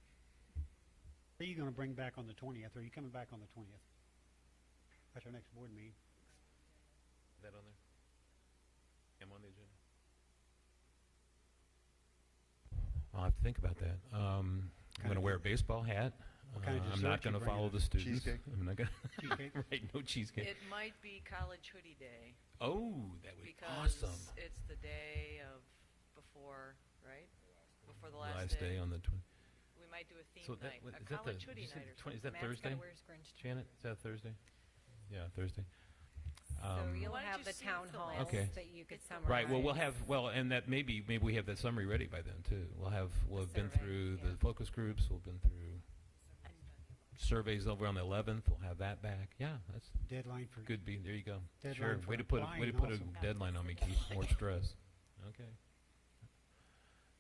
Speaker 11: What are you going to bring back on the 20th? Or are you coming back on the 20th? That's our next board meeting.
Speaker 18: Is that on there? Am on the agenda? I'll have to think about that. I'm going to wear a baseball hat.
Speaker 11: What kind of
Speaker 18: I'm not
Speaker 11: dessert
Speaker 18: going
Speaker 11: you
Speaker 18: to
Speaker 11: bringing
Speaker 18: follow
Speaker 11: in?
Speaker 18: the students.
Speaker 3: Cheesecake?
Speaker 18: I'm not going
Speaker 11: Cheesecake?
Speaker 18: right, no cheesecake.
Speaker 1: It might be College Hoodie Day.
Speaker 18: Oh, that would be
Speaker 1: Because
Speaker 18: awesome.
Speaker 1: it's the day of before, right? Before the
Speaker 18: The
Speaker 1: last,
Speaker 18: last day on the 20th.
Speaker 1: We might do a theme
Speaker 18: So that,
Speaker 1: night,
Speaker 18: what-
Speaker 1: a
Speaker 18: is that the,
Speaker 1: college hoodie
Speaker 18: you said
Speaker 1: night or
Speaker 18: 20 is that
Speaker 1: something.
Speaker 10: Matt's
Speaker 18: Thursday?
Speaker 10: gotta wear his Grinch
Speaker 18: Janet, is that Thursday? Yeah, Thursday.
Speaker 10: So you'll
Speaker 1: Why don't
Speaker 10: have
Speaker 1: you
Speaker 10: the
Speaker 1: see
Speaker 10: town
Speaker 1: it's the
Speaker 10: halls
Speaker 1: last-
Speaker 18: Okay.
Speaker 10: that you could
Speaker 1: It's the
Speaker 10: summarize.
Speaker 18: Right. Well, we'll have and that maybe we have that summary ready by then too. We'll have been
Speaker 10: survey,
Speaker 18: through
Speaker 10: yeah.
Speaker 18: the focus groups. We'll been through surveys over on the 11th. We'll have that back. Yeah, that's
Speaker 11: Deadline for
Speaker 18: good. There you go.
Speaker 11: Deadline
Speaker 18: Sure.
Speaker 11: for
Speaker 18: Way to put
Speaker 11: applying
Speaker 18: a
Speaker 11: also.
Speaker 18: deadline on me, Keith. More stress. Okay.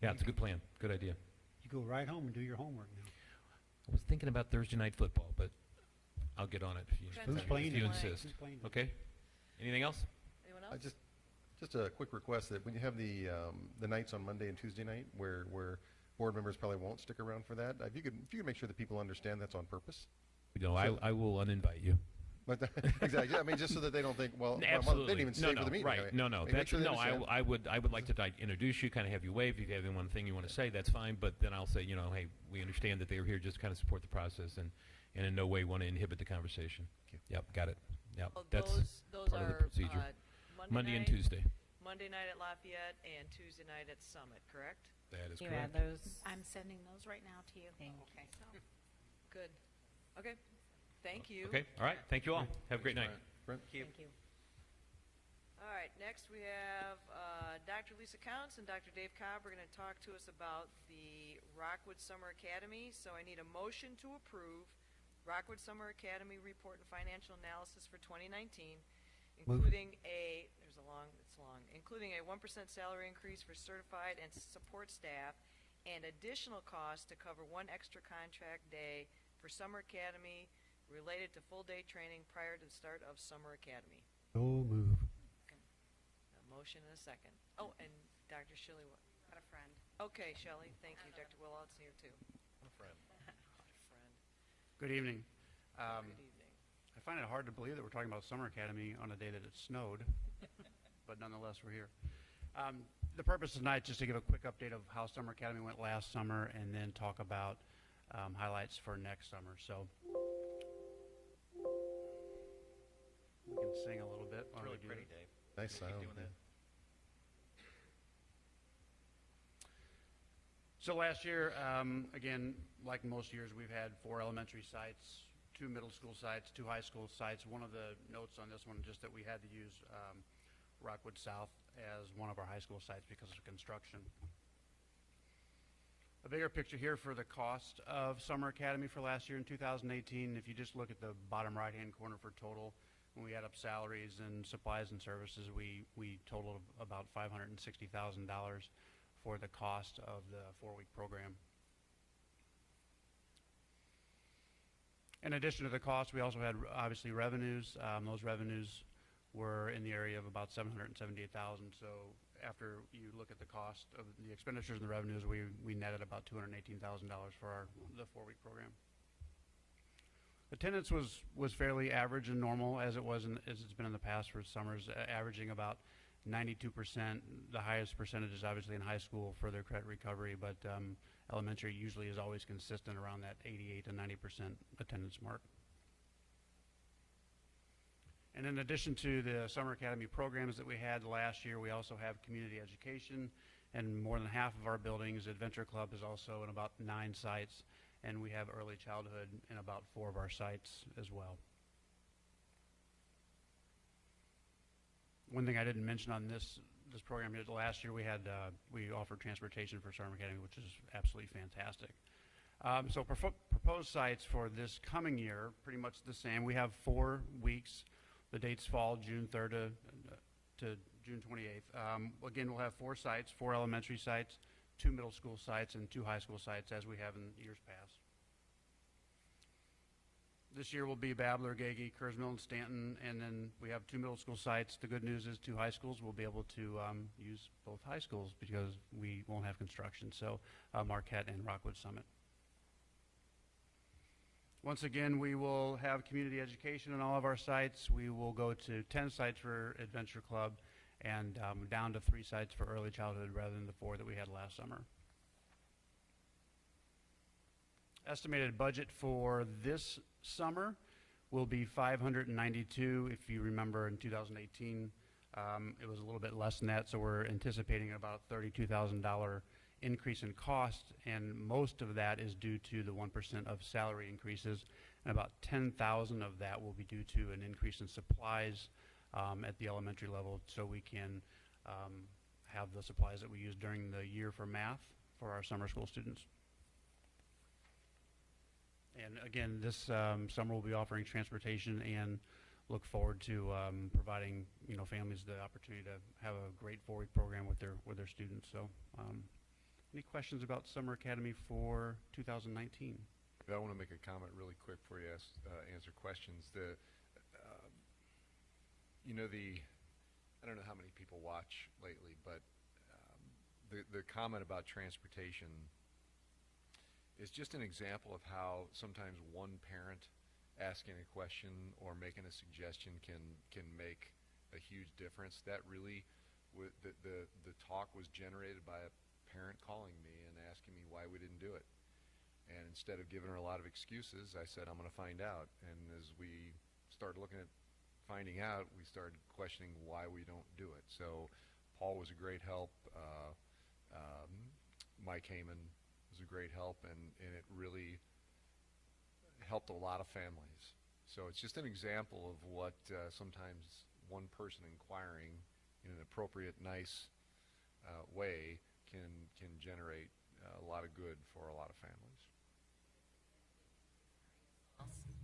Speaker 18: Yeah, it's a good plan. Good idea.
Speaker 11: You go right home and do your homework now.
Speaker 18: I was thinking about Thursday night football, but I'll get on it if you,
Speaker 1: Who's playing
Speaker 18: if you
Speaker 1: tonight?
Speaker 18: insist.
Speaker 11: Who's playing
Speaker 18: Okay. Anything else?
Speaker 1: Anyone
Speaker 3: I
Speaker 1: else?
Speaker 3: just a quick request that when you have the nights on Monday and Tuesday night where board members probably won't stick around for that, if you could make sure that people understand that's on purpose.
Speaker 18: No,
Speaker 3: So-
Speaker 18: I will uninvite you.
Speaker 3: But exactly, I mean, just so that they don't think, well,
Speaker 18: Absolutely.
Speaker 3: they didn't even stay for the meeting.
Speaker 18: Right.
Speaker 3: I mean,
Speaker 18: No.
Speaker 3: make
Speaker 18: That's,
Speaker 3: sure they
Speaker 18: no.
Speaker 3: understand.
Speaker 18: I would like to introduce you, kind of have you wave. If you have one thing you want to say, that's fine. But then I'll say, hey, we understand that they were here just to kind of support the process, and in no way want to inhibit the conversation. Yep, got it. Yep,
Speaker 1: Oh,
Speaker 18: that's
Speaker 1: those
Speaker 18: part of the
Speaker 1: are,
Speaker 18: procedure.
Speaker 1: Monday
Speaker 18: and
Speaker 1: night,
Speaker 18: Tuesday.
Speaker 1: Monday night at Lafayette and Tuesday night at Summit, correct?
Speaker 18: That is
Speaker 10: You
Speaker 18: correct.
Speaker 10: add those.
Speaker 12: I'm sending those right now to you.
Speaker 10: Okay.
Speaker 1: Good. Okay. Thank you.
Speaker 18: Okay. All right. Thank you all. Have a great night.
Speaker 3: Brent?
Speaker 10: Thank you.
Speaker 1: All right, next we have Dr. Lisa Counts and Dr. Dave Cobb are going to talk to us about the Rockwood Summer Academy. So I need a motion to approve Rockwood Summer Academy report and financial analysis for 2019, including including a 1% salary increase for certified and support staff and additional costs to cover one extra contract day for Summer Academy related to full-day training prior to the start of Summer Academy.
Speaker 11: So move.
Speaker 1: A motion and a second. Oh, and Dr. Shelley,
Speaker 12: Got a friend.
Speaker 1: okay, Shelley, thank you. Dr. Willout's here too.
Speaker 2: My friend.
Speaker 1: My friend.
Speaker 19: Good evening.
Speaker 1: Good evening.
Speaker 19: I find it hard to believe that we're talking about Summer Academy on a day that it snowed, but nonetheless, we're here. The purpose tonight is just to give a quick update of how Summer Academy went last summer and then talk about highlights for next summer. So we can sing a little bit. while we
Speaker 2: Really
Speaker 19: do
Speaker 2: pretty,
Speaker 19: it.
Speaker 2: Dave.
Speaker 3: Nice
Speaker 2: Keep
Speaker 3: sound.
Speaker 2: doing that.
Speaker 19: So last year, again, like most years, we've had 4 elementary sites, 2 middle school sites, 2 high school sites. One of the notes on this one, just that we had to use Rockwood South as one of our high school sites because of construction. A bigger picture here for the cost of Summer Academy for last year in 2018. If you just look at the bottom right-hand corner for total, when we add up salaries and supplies and services, we totaled about $560,000 for the cost of the 4-week program. In addition to the cost, we also had obviously revenues. Those revenues were in the area of about $778,000. So after you look at the cost of the expenditures and the revenues, we netted about $218,000 for the 4-week program. Attendance was fairly average and normal as it's been in the past for summers, averaging about 92%. The highest percentage is obviously in high school for their credit recovery, but elementary usually is always consistent around that 88 to 90% attendance mark. And in addition to the Summer Academy programs that we had last year, we also have community education, and more than half of our buildings. Adventure Club is also in about 9 sites, and we have early childhood in about 4 of our sites as well. One thing I didn't mention on this program is last year we offered transportation for Summer Academy, which is absolutely fantastic. So proposed sites for this coming year, pretty much the same. We have 4 weeks. The dates fall June 3rd to June 28th. Again, we'll have 4 sites, 4 elementary sites, 2 middle school sites, and 2 high school sites as we have in years past. This year will be Babbler, Gagey, Kersmill, and Stanton, and then we have 2 middle school sites. The good news is 2 high schools will be able to use both high schools because we won't have construction, so Marquette and Rockwood Summit. Once again, we will have community education on all of our sites. We will go to 10 sites for Adventure Club and down to 3 sites for early childhood rather than the 4 that we had last summer. Estimated budget for this summer will be $592. If you remember, in 2018, it was a little bit less than that, so we're anticipating about $32,000 increase in cost, and most of that is due to the 1% of salary increases, and about $10,000 of that will be due to an increase in supplies at the elementary level, so we can have the supplies that we use during the year for math for our summer school students. And again, this summer we'll be offering transportation and look forward to providing families the opportunity to have a great 4-week program with their students. So, any questions about Summer Academy for 2019?
Speaker 2: I want to make a comment really quick before you answer questions. I don't know how many people watch lately, but the comment about transportation is just an example of how sometimes one parent asking a question or making a suggestion can make a huge difference. That really, the talk was generated by a parent calling me and asking me why we didn't do it. And instead of giving her a lot of excuses, I said, I'm going to find out. And as we started looking at finding out, we started questioning why we don't do it. So Paul was a great help. Mike Heyman was a great help, and it really helped a lot of families. So it's just an example of what sometimes one person inquiring in an appropriate, nice way can generate a lot of good for a lot of families.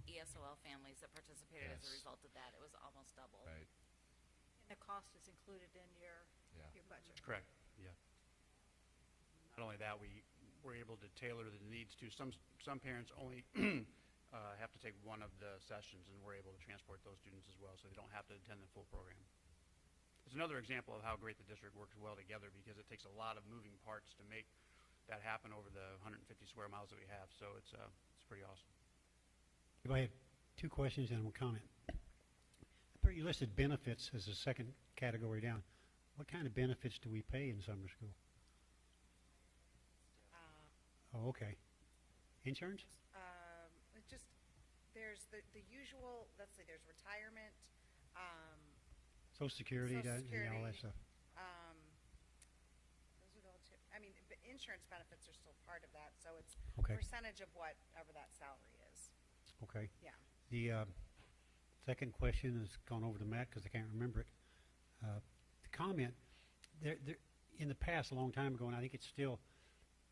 Speaker 20: ESOL families that participated as a
Speaker 2: Yes.
Speaker 20: result of that. It was almost double.
Speaker 2: Right.
Speaker 1: And the cost is included in your budget.
Speaker 19: Correct. Yeah. Not only that, we were able to tailor the needs to some parents only have to take one of the sessions, and we're able to transport those students as well, so they don't have to attend the full program. It's another example of how great the district works well together, because it takes a lot of moving parts to make that happen over the 150 square miles that we have. So it's pretty awesome.
Speaker 11: If I have 2 questions and 1 comment. I thought you listed benefits as the second category down. What kind of benefits do we pay in summer school? Oh, okay. Insurance?
Speaker 9: There's the usual, let's see, there's retirement,
Speaker 11: Social Security,
Speaker 9: Social
Speaker 11: all that
Speaker 9: Security,
Speaker 11: stuff.
Speaker 9: those are the two. I mean, but insurance benefits are still part of that, so it's
Speaker 11: Okay.
Speaker 9: a percentage of whatever that salary is.
Speaker 11: Okay.
Speaker 9: Yeah.
Speaker 11: The second question has gone over to Matt because I can't remember it. The comment, there, in the past, a long time ago, and I think it's still,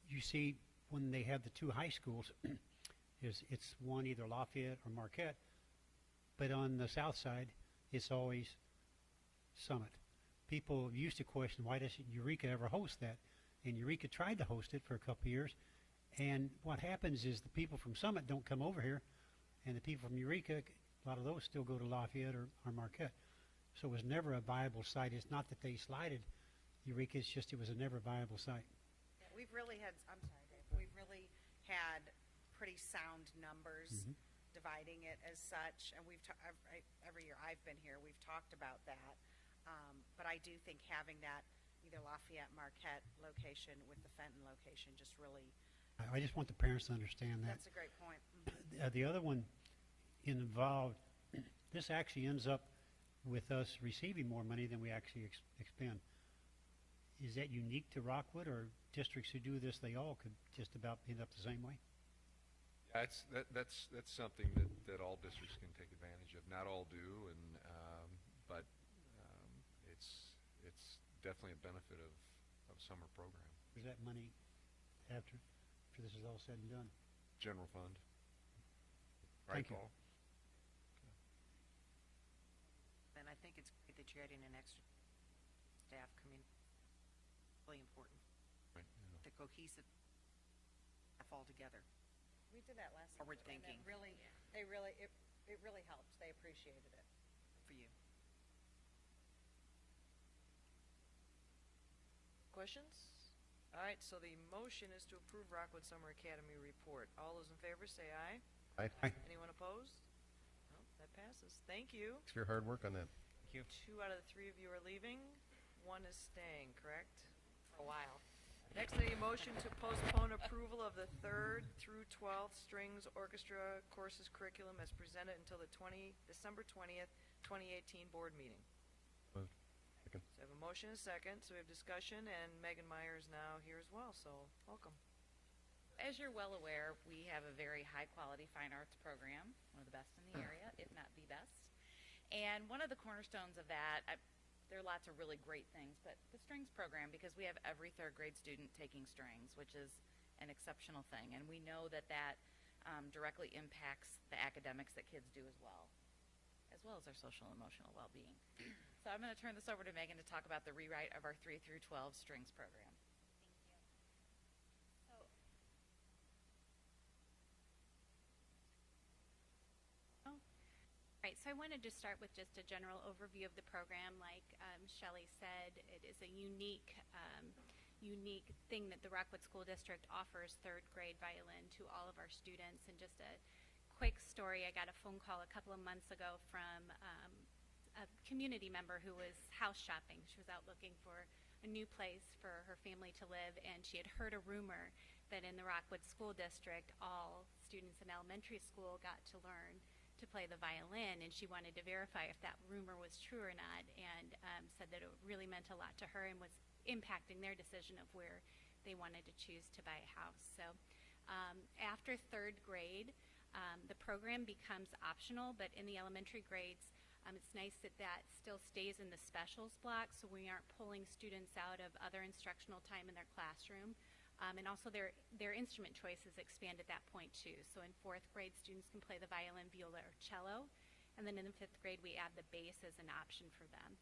Speaker 11: you see when they have the 2 high schools, it's one either Lafayette or Marquette, but on the south side, it's always Summit. People used to question, why doesn't Eureka ever host that? And Eureka tried to host it for a couple of years, and what happens is the people from Summit don't come over here, and the people from Eureka, a lot of those still go to Lafayette or Marquette. So it was never a viable site. It's not that they slighted Eureka, it's just it was a never viable site.
Speaker 9: Yeah, we've really had, I'm sorry, Dave, we've really had pretty sound numbers dividing it as such, and every year I've been here, we've talked about that. But I do think having that either Lafayette, Marquette location with the Fenton location just really...
Speaker 11: I just want the parents to understand that.
Speaker 9: That's a great point.
Speaker 11: The other one involved, this actually ends up with us receiving more money than we actually expend. Is that unique to Rockwood, or districts who do this, they all could just about end up the same way?
Speaker 2: That's something that all districts can take advantage of. Not all do, but it's definitely a benefit of summer program.
Speaker 11: Is that money after this is all said and done?
Speaker 2: General fund. Right,
Speaker 11: Thank you.
Speaker 2: Paul?
Speaker 9: And I think it's great that you're adding an extra staff community. Really important.
Speaker 2: Right. Yeah.
Speaker 9: The cohesive staff all together. We did that last
Speaker 20: Forward
Speaker 9: time.
Speaker 20: thinking.
Speaker 9: It really helped. They appreciated it for you.
Speaker 1: Questions? All right, so the motion is to approve Rockwood Summer Academy report. All those in favor say aye.
Speaker 3: Aye.
Speaker 1: Any passes. Thank you.
Speaker 3: Thanks for your hard work on that.
Speaker 19: Thank you.
Speaker 1: 2 out of the 3 of you are leaving. 1 is staying, correct? For a while. Next, I need a motion to postpone approval of the 3rd through 12th Strings Orchestra Courses curriculum as presented until the December 20th, 2018 board meeting.
Speaker 3: Moved. Second.
Speaker 1: So I have a motion and a second, so we have discussion, and Megan Meyer is now here as well, so welcome.
Speaker 20: As you're well aware, we have a very high-quality fine arts program, one of the best in the area, if not the best. And one of the cornerstones of that, there are lots of really great things, but the strings program, because we have every 3rd grade student taking strings, which is an exceptional thing. And we know that that directly impacts the academics that kids do as well as their social and emotional well-being. So I'm going to turn this over to Megan to talk about the rewrite of our 3 through 12 strings program.
Speaker 12: Right, so I wanted to start with just a general overview of the program. Like Shelley said, it is a unique thing that the Rockwood School District offers 3rd grade violin to all of our students. And just a quick story, I got a phone call a couple of months ago from a community member who was house shopping. She was out looking for a new place for her family to live, and she had heard a rumor that in the Rockwood School District, all students in elementary school got to learn to play the violin, and she wanted to verify if that rumor was true or not, and said that it really meant a lot to her and was impacting their decision of where they wanted to choose to buy a house. So after 3rd grade, the program becomes optional, but in the elementary grades, it's nice that that still stays in the specials block, so we aren't pulling students out of other instructional time in their classroom. And also their instrument choice is expanded at that point too. So in 4th grade, students can play the violin, viola, or cello. And then in the 5th grade, we add the bass as an option for them.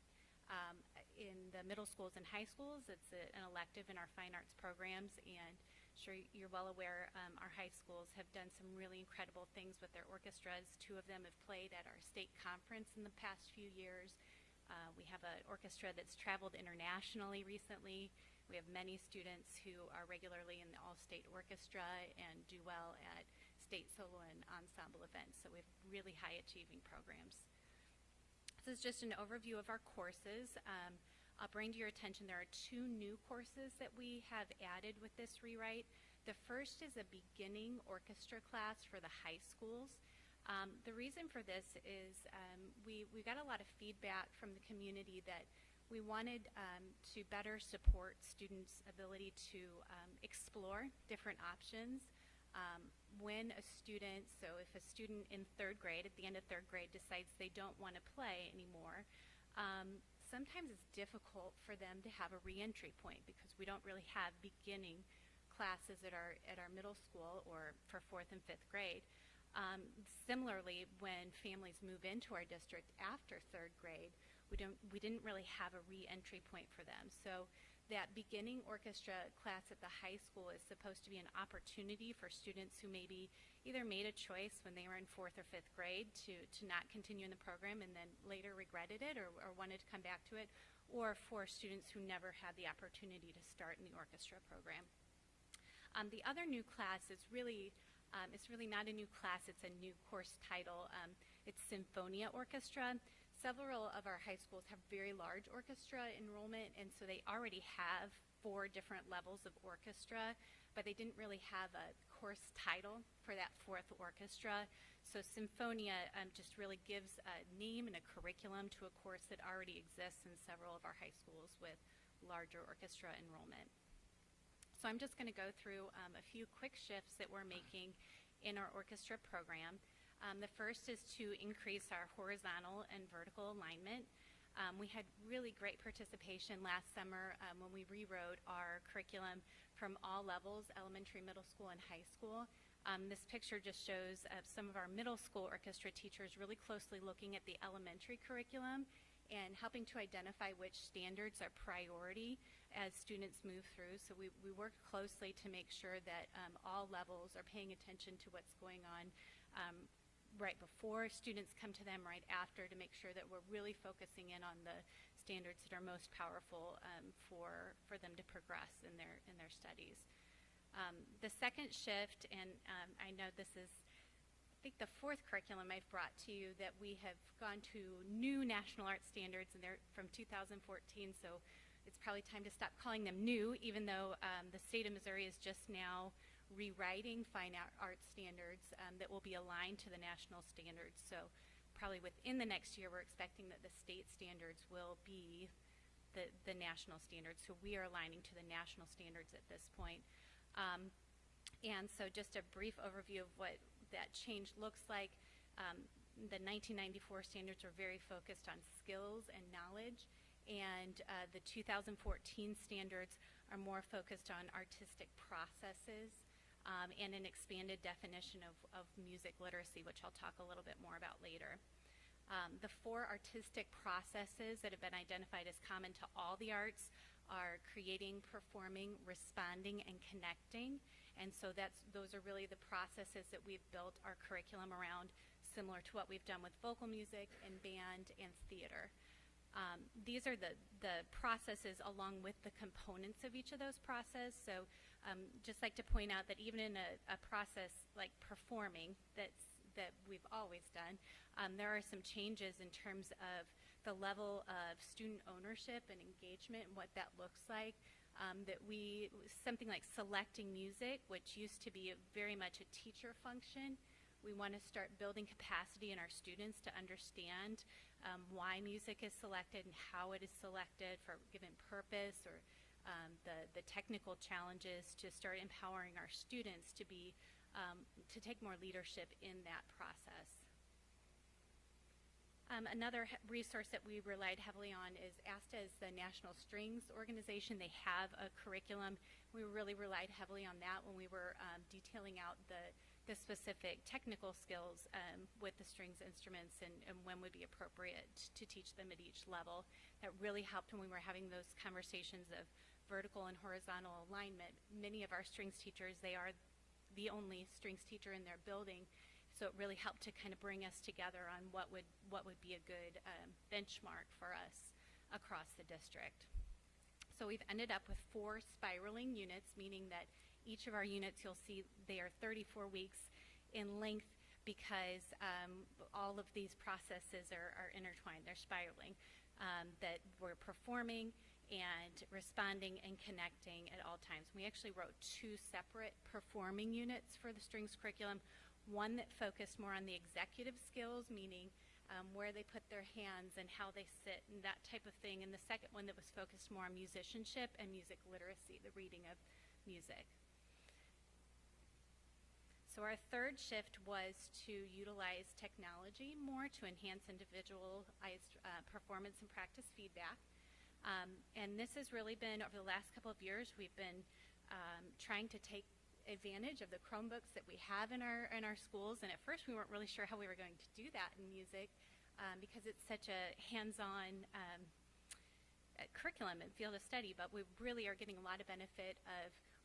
Speaker 12: In the middle schools and high schools, it's an elective in our fine arts programs. And sure you're well aware, our high schools have done some really incredible things with their orchestras. 2 of them have played at our state conference in the past few years. We have an orchestra that's traveled internationally recently. We have many students who are regularly in the all-state orchestra and do well at state solo and ensemble events. So we have really high-achieving programs. This is just an overview of our courses. I'll bring to your attention there are 2 new courses that we have added with this rewrite. The first is a beginning orchestra class for the high schools. The reason for this is we got a lot of feedback from the community that we wanted to better support students' ability to explore different options. When a student, so if a student in 3rd grade, at the end of 3rd grade, decides they don't want to play anymore, sometimes it's difficult for them to have a reentry point because we don't really have beginning classes at our middle school or for 4th and 5th grade. Similarly, when families move into our district after 3rd grade, we didn't really have a re-entry point for them. So that beginning orchestra class at the high school is supposed to be an opportunity for students who maybe either made a choice when they were in 4th or 5th grade to not continue in the program and then later regretted it or wanted to come back to it, or for students who never had the opportunity to start in the orchestra program. The other new class is really it's really not a new class, it's a new course title. It's Symphonia Orchestra. Several of our high schools have very large orchestra enrollment, and so they already have 4 different levels of orchestra, but they didn't really have a course title for that 4th orchestra. So Symphonia just really gives a name and a curriculum to a course that already exists in several of our high schools with larger orchestra enrollment. So I'm just going to go through a few quick shifts that we're making in our orchestra program. The first is to increase our horizontal and vertical alignment. We had really great participation last summer when we rewrote our curriculum from all levels, elementary, middle school, and high school. This picture just shows some of our middle school orchestra teachers really closely looking at the elementary curriculum and helping to identify which standards are priority as students move through. So we work closely to make sure that all levels are paying attention to what's going on right before students come to them, right after, to make sure that we're really focusing in on the standards that are most powerful for them to progress in their studies. The second shift, and I know this is think the fourth curriculum I've brought to you that we have gone to new national art standards, and they're from 2014, so it's probably time to stop calling them new, even though the state of Missouri is just now rewriting fine art standards that will be aligned to the national standards. So probably within the next year, we're expecting that the state standards will be the national standards. So we are aligning to the national standards at this point. And so just a brief overview of what that change looks like. The 1994 standards were very focused on skills and knowledge, and the 2014 standards are more focused on artistic processes and an expanded definition of music literacy, which I'll talk a little bit more about later. The 4 artistic processes that have been identified as common to all the arts are creating, performing, responding, and connecting. And so those are really the processes that we've built our curriculum around, similar to what we've done with vocal music and band and theater. These are the processes along with the components of each of those processes. So just like to point out that even in a process like performing that we've always done, there are some changes in terms of the level of student ownership and engagement and what that looks like. Something like selecting music, which used to be very much a teacher function, we want to start building capacity in our students to understand why music is selected and how it is selected for a given purpose, or the technical challenges to start empowering our students to take more leadership in that process. Another resource that we relied heavily on is ASTA is the National Strings Organization. They have a curriculum. We really relied heavily on that when we were detailing out the specific technical skills with the strings instruments and when would be appropriate to teach them at each level. That really helped when we were having those conversations of vertical and horizontal alignment. Many of our strings teachers, they are the only strings teacher in their building. So it really helped to kind of bring us together on what would be a good benchmark for us across the district. So we've ended up with 4 spiraling units, meaning that each of our units, you'll see they are 34 weeks in length because all of these processes are intertwined. They're spiraling, that we're performing and responding and connecting at all times. We actually wrote 2 separate performing units for the strings curriculum. One that focused more on the executive skills, meaning where they put their hands and how they sit and that type of thing, and the second one that was focused more on musicianship and music literacy, the reading of music. So our third shift was to utilize technology more to enhance individualized performance and practice feedback. And this has really been, over the last couple of years, we've been trying to take advantage of the Chromebooks that we have in our schools, and at first we weren't really sure how we were going to do that in music because it's such a hands-on curriculum and field of study, but we really are getting a lot of benefit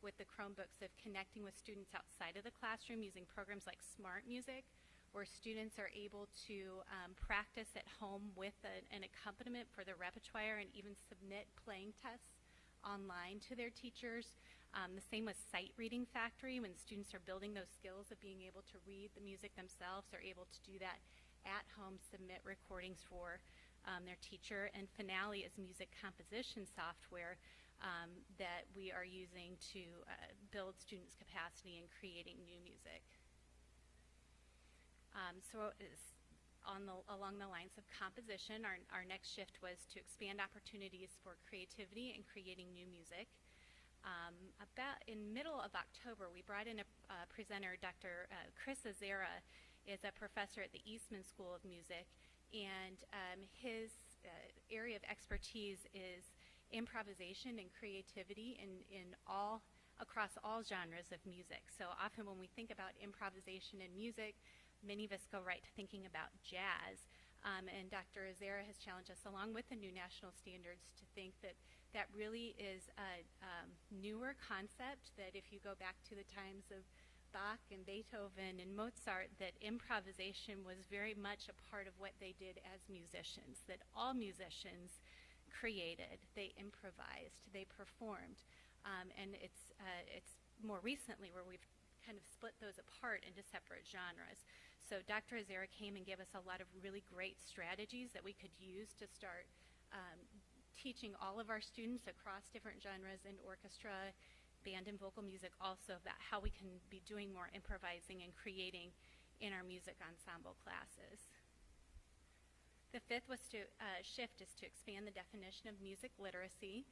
Speaker 12: with the Chromebooks of connecting with students outside of the classroom using programs like Smart Music, where students are able to practice at home with an accompaniment for their repertoire and even submit playing tests online to their teachers. The same with Sight Reading Factory, when students are building those skills of being able to read the music themselves, they're able to do that at home, submit recordings for their teacher. And Finale is music composition software that we are using to build students' capacity in creating new music. Along the lines of composition, our next shift was to expand opportunities for creativity and creating new music. About in middle of October, we brought in a presenter. Dr. Chris Azera is a professor at the Eastman School of Music, and his area of expertise is improvisation and creativity across all genres of music. So often when we think about improvisation in music, many of us go right to thinking about jazz. And Dr. Azera has challenged us, along with the new national standards, to think that really is a newer concept, that if you go back to the times of Bach and Beethoven and Mozart, that improvisation was very much a part of what they did as musicians, that all musicians created, they improvised, they performed. And it's more recently where we've kind of split those apart into separate genres. So Dr. Azera came and gave us a lot of really great strategies that we could use to start teaching all of our students across different genres in orchestra, band, and vocal music also about how we can be doing more improvising and creating in our music ensemble classes. The fifth was to shift is to expand the definition of music literacy.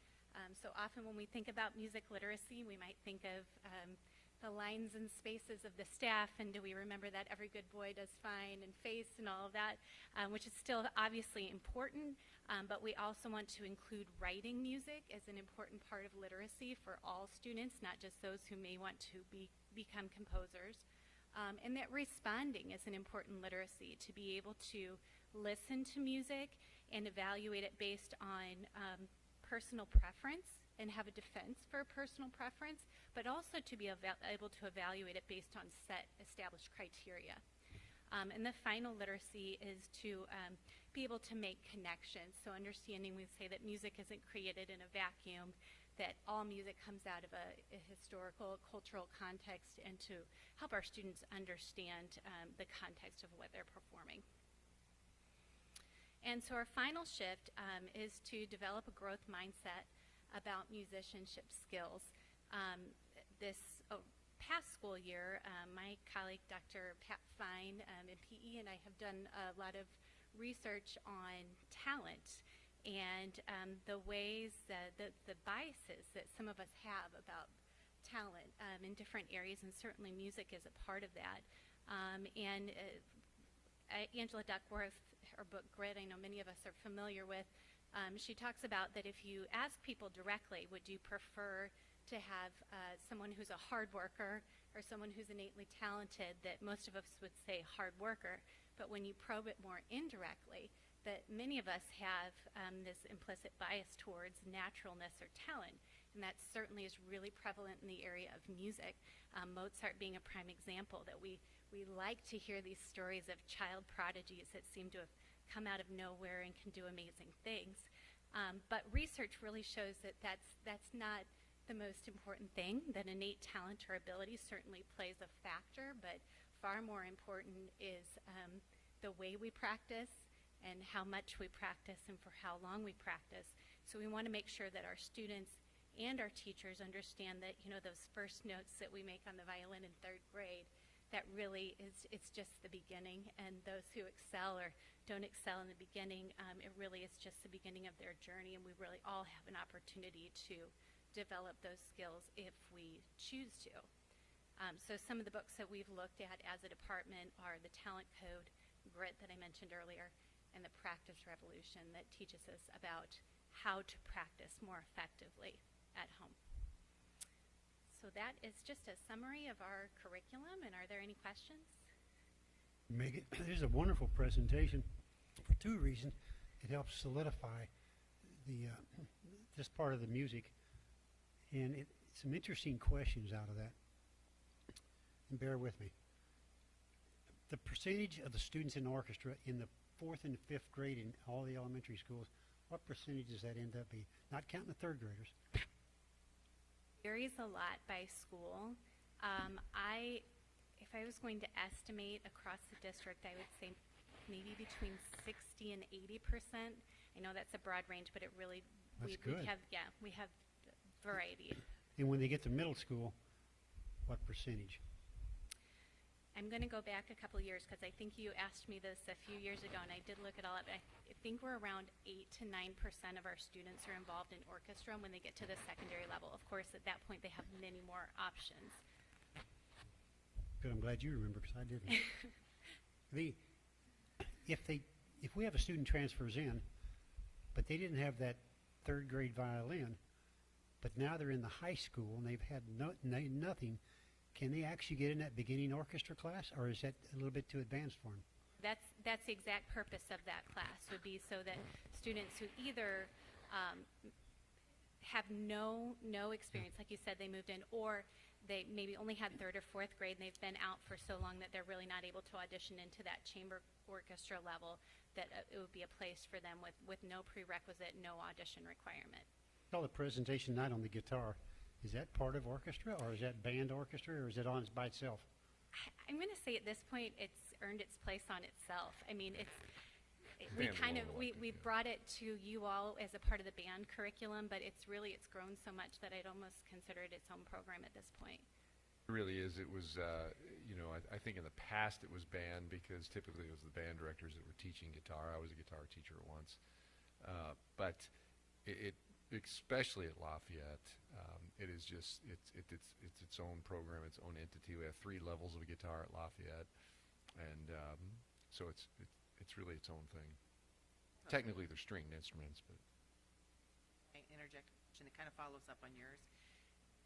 Speaker 12: So often when we think about music literacy, we might think of the lines and spaces of the staff, and do we remember that every good boy does fine, and face and all of that, which is still obviously important, but we also want to include writing music as an important part of literacy for all students, not just those who may want to become composers. And that responding is an important literacy, to be able to listen to music and evaluate it based on personal preference and have a defense for personal preference, but also to be able to evaluate it based on set established criteria. And the final literacy is to be able to make connections. So understanding, we say that music isn't created in a vacuum, that all music comes out of a historical, cultural context, and to help our students understand the context of what they're performing. And so our final shift is to develop a growth mindset about musicianship skills. This past school year, my colleague, Dr. Pat Fine in PE, and I have done a lot of research on talent and the ways, the biases that some of us have about talent in different areas, and certainly music is a part of that. Angela Duckworth, her book Grit, I know many of us are familiar with, she talks about that if you ask people directly, would you prefer to have someone who's a hard worker or someone who's innately talented, that most of us would say hard worker. But when you probe it more indirectly, that many of us have this implicit bias towards naturalness or talent, and that certainly is really prevalent in the area of music. Mozart being a prime example, that we like to hear these stories of child prodigies that seem to have come out of nowhere and can do amazing things. But research really shows that that's not the most important thing, that innate talent or ability certainly plays a factor, but far more important is the way we practice and how much we practice and for how long we practice. So we want to make sure that our students and our teachers understand that, you know, those first notes that we make on the violin in 3rd grade, that really it's just the beginning, and those who excel or don't excel in the beginning, it really is just the beginning of their journey, and we really all have an opportunity to develop those skills if we choose to. So some of the books that we've looked at as a department are The Talent Code, Grit that I mentioned earlier, and The Practice Revolution that teaches us about how to practice more effectively at home. So that is just a summary of our curriculum, and are there any questions?
Speaker 11: Megan, this is a wonderful presentation for 2 reasons. It helps solidify the this part of the music, and some interesting questions out of that. And bear with me. The percentage of the students in the orchestra in the 4th and 5th grade in all the elementary schools, what percentage does that end up being? Not counting the 3rd graders.
Speaker 12: Varies a lot by school. If I was going to estimate across the district, I would say maybe between 60 and 80%. I know that's a broad range, but it really we have variety.
Speaker 11: And when they get to middle school, what percentage?
Speaker 12: I'm going to go back a couple years because I think you asked me this a few years ago, and I did look it all up. I think we're around 8 to 9% of our students are involved in orchestra when they get to the secondary level. Of course, at that point, they have many more options.
Speaker 11: Good, I'm glad you remember because I didn't. If we have a student transfers in, but they didn't have that 3rd grade violin, but now they're in the high school and they've had nothing, can they actually get in that beginning orchestra class, or is that a little bit too advanced for them?
Speaker 12: That's the exact purpose of that class, would be so that students who either have no experience, like you said, they moved in, or they maybe only had 3rd or 4th grade and they've been out for so long that they're really not able to audition into that chamber orchestra level, that it would be a place for them with no prerequisite, no audition requirement.
Speaker 11: Well, the presentation night on the guitar, is that part of orchestra, or is that band orchestra, or is it on by itself?
Speaker 12: I'm going to say at this point it's earned its place on itself. I mean, we brought it to you all as a part of the band curriculum, but it's grown so much that I'd almost consider it its own program at this point.
Speaker 2: It really is. It was, I think in the past it was band because typically it was the band directors that were teaching guitar. I was a guitar teacher at once. But it especially at Lafayette, it is just, it's its own program, its own entity. We have 3 levels of guitar at Lafayette. And so it's really its own thing. Technically they're stringed instruments, but.
Speaker 9: Interjection that kind of follows up on yours.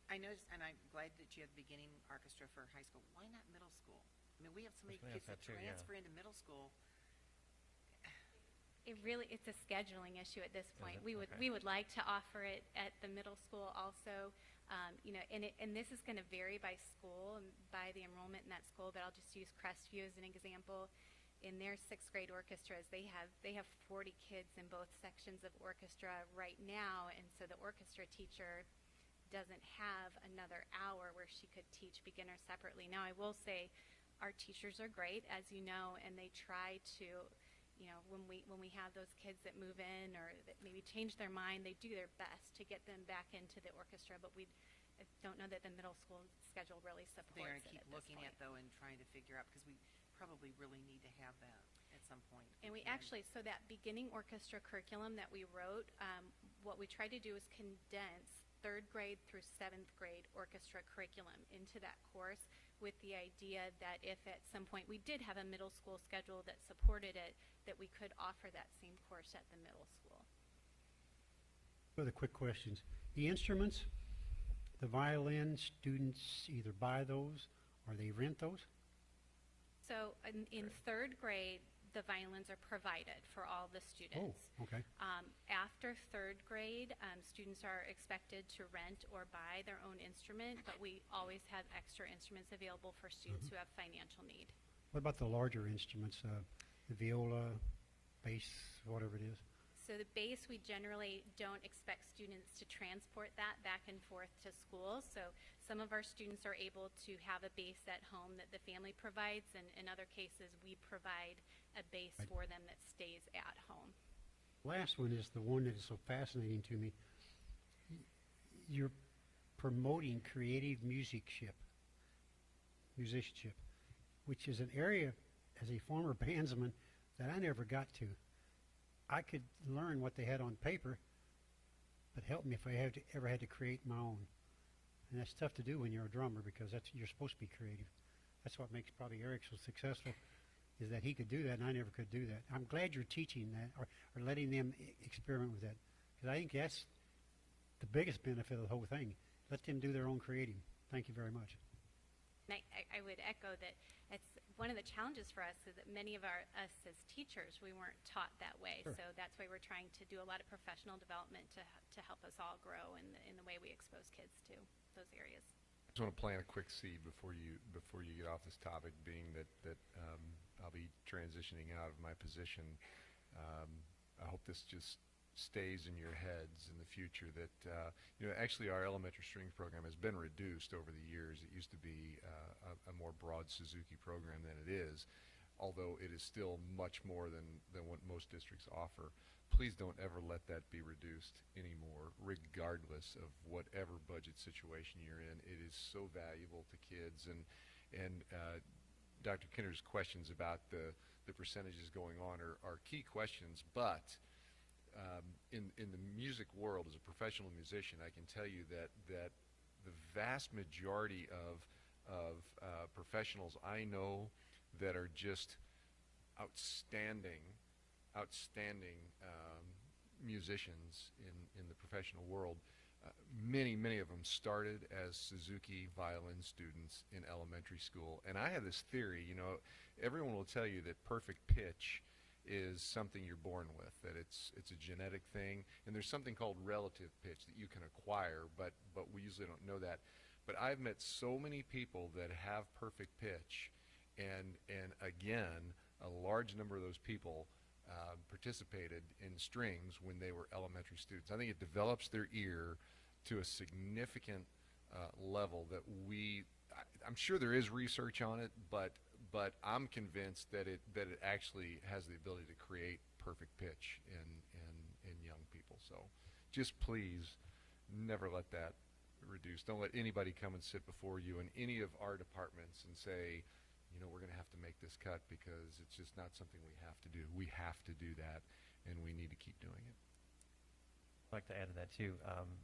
Speaker 9: I noticed, and I'm glad that you have the beginning orchestra for high school. Why not middle school? I mean, we have so many kids that transfer into middle school.
Speaker 12: It's a scheduling issue at this point. We would like to offer it at the middle school also, and this is going to vary by school and by the enrollment in that school. But I'll just use Crestview as an example. In their 6th grade orchestras, they have 40 kids in both sections of orchestra right now, and so the orchestra teacher doesn't have another hour where she could teach beginners separately. Now, I will say our teachers are great, as you know, and they try to, when we have those kids that move in or that maybe change their mind, they do their best to get them back into the orchestra, but I don't know that the middle school schedule really supports it.
Speaker 9: They're going to keep
Speaker 12: at
Speaker 9: looking
Speaker 12: this point.
Speaker 9: at, though, and trying to figure out, because we probably really need to have that at some point.
Speaker 12: And we actually, so that beginning orchestra curriculum that we wrote, what we tried to do is condense 3rd grade through 7th grade orchestra curriculum into that course, with the idea that if at some point we did have a middle school schedule that supported it, that we could offer that same course at the middle school.
Speaker 11: Other quick questions. The instruments, the violin, students either buy those or they rent those?
Speaker 12: So in 3rd grade, the violins are provided for all the students.
Speaker 11: Oh, okay.
Speaker 12: After 3rd grade, students are expected to rent or buy their own instrument, but we always have extra instruments available for students who have financial need.
Speaker 11: What about the larger instruments, the viola, bass, whatever it is?
Speaker 12: So the bass, we generally don't expect students to transport that back and forth to school. So some of our students are able to have a bass at home that the family provides, and in other cases, we provide a bass for them that stays at home.
Speaker 11: Last one is the one that is so fascinating to me. You're promoting creative musicianship, which is an area, as a former bandsman, that I never got to. I could learn what they had on paper, but help me if I ever had to create my own. And that's tough to do when you're a drummer, because you're supposed to be creative. That's what makes probably Eric so successful, is that he could do that and I never could do that. I'm glad you're teaching that, or letting them experiment with that, because I think that's the biggest benefit of the whole thing. Let them do their own creating. Thank you very much.
Speaker 12: And I would echo that it's one of the challenges for us is that many of us as teachers, we weren't taught that way.
Speaker 11: Sure.
Speaker 12: So that's why we're trying to do a lot of professional development to help us all grow in the way we expose kids to those areas.
Speaker 2: I just want to plant a quick seed before you get off this topic, being that I'll be transitioning out of my position. I hope this just stays in your heads in the future, that actually our elementary strings program has been reduced over the years. It used to be a more broad Suzuki program than it is, although it is still much more than what most districts offer. Please don't ever let that be reduced anymore, regardless of whatever budget situation you're in. It is so valuable to kids, and Dr. Kinder's questions about the percentages going on are key questions, but in the music world, as a professional musician, I can tell you that the vast majority of professionals I know that are just outstanding musicians in the professional world, many of them started as Suzuki violin students in elementary school. And I have this theory, everyone will tell you that perfect pitch is something you're born with, that it's a genetic thing, and there's something called relative pitch that you can acquire, but we usually don't know that. But I've met so many people that have perfect pitch, and again, a large number of those people participated in strings when they were elementary students. I think it develops their ear to a significant level that I'm sure there is research on it, but but I'm convinced that it actually has the ability to create perfect pitch in young people. So just please never let that reduce. Don't let anybody come and sit before you in any of our departments and say, you know, we're going to have to make this cut because it's just not something we have to do. We have to do that, and we need to keep doing it.
Speaker 21: I'd like to add to that too.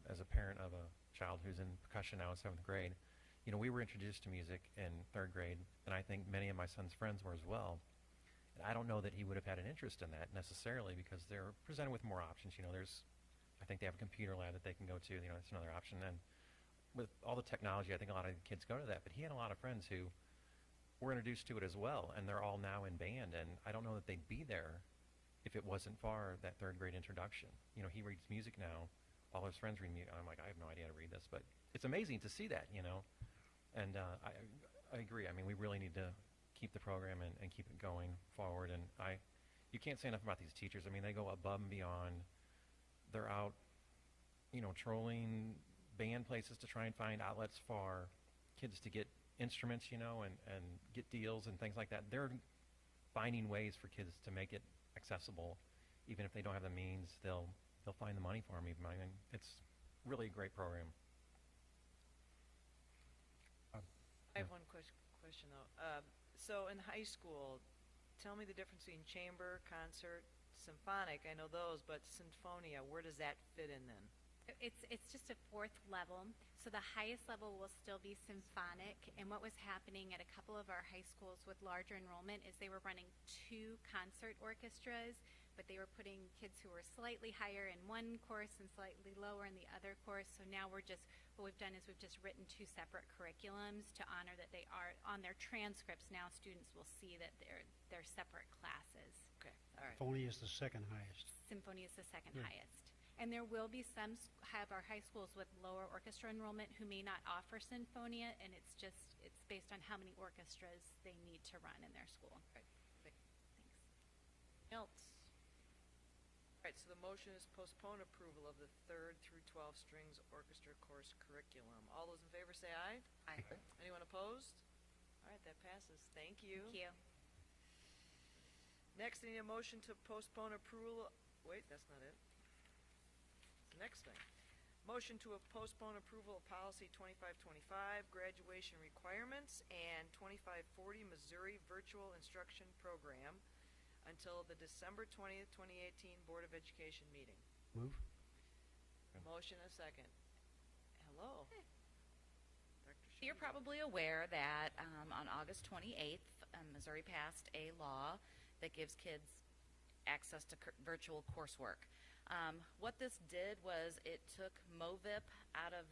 Speaker 21: As a parent of a child who's in percussion now in 7th grade, you know, we were introduced to music in 3rd grade, and I think many of my son's friends were as well. And I don't know that he would have had an interest in that necessarily because they're presented with more options. You know, I think they have a computer lab that they can go to. You know, that's another option. And with all the technology, I think a lot of kids go to that. But he had a lot of friends who were introduced to it as well, and they're all now in band. And I don't know that they'd be there if it wasn't for that 3rd grade introduction. You know, he reads music now. All his friends read music. I'm like, I have no idea how to read this. But it's amazing to see that, you know. And I agree. I mean, we really need to keep the program and keep it going forward. And you can't say enough about these teachers. I mean, they go above and beyond. They're out, you know, trolling band places to try and find outlets for kids to get instruments, you know, and get deals and things like that. They're finding ways for kids to make it accessible. Even if they don't have the means, they'll find the money for them. Even I mean, it's really a great program.
Speaker 1: I have one question though. So in high school, tell me the difference between chamber, concert, symphonic. I know those, but sinfonia, where does that fit in then?
Speaker 12: It's just a 4th level. So the highest level will still be symphonic. And what was happening at a couple of our high schools with larger enrollment is they were running 2 concert orchestras, but they were putting kids who were slightly higher in one course and slightly lower in the other course. So now what we've done is we've just written 2 separate curriculums to honor that they are on their transcripts. Now students will see that they're separate classes.
Speaker 1: Okay, all right.
Speaker 11: Symphony is the second highest.
Speaker 12: Symphony is the second highest. And there will be some have our high schools with lower orchestra enrollment who may not offer sinfonia, and it's based on how many orchestras they need to run in their school.
Speaker 1: Right. Thanks. Else? All right, so the motion is postpone approval of the 3rd through 12 strings orchestra course curriculum. All those in favor say aye.
Speaker 12: Aye.
Speaker 1: Anyone opposed? All right, that passes. Thank you.
Speaker 12: Thank you.
Speaker 1: Next, I need a motion to postpone approval. Wait, that's not it. It's the next thing. Motion to postpone approval of policy 2525, graduation requirements, and 2540, Missouri Virtual Instruction Program until the December 20th, 2018 Board of Education meeting.
Speaker 11: Move.
Speaker 1: Motion a second. Hello.
Speaker 20: You're probably aware that on August 28th, Missouri passed a law that gives kids access to virtual coursework. What this did was it took MOVIP out of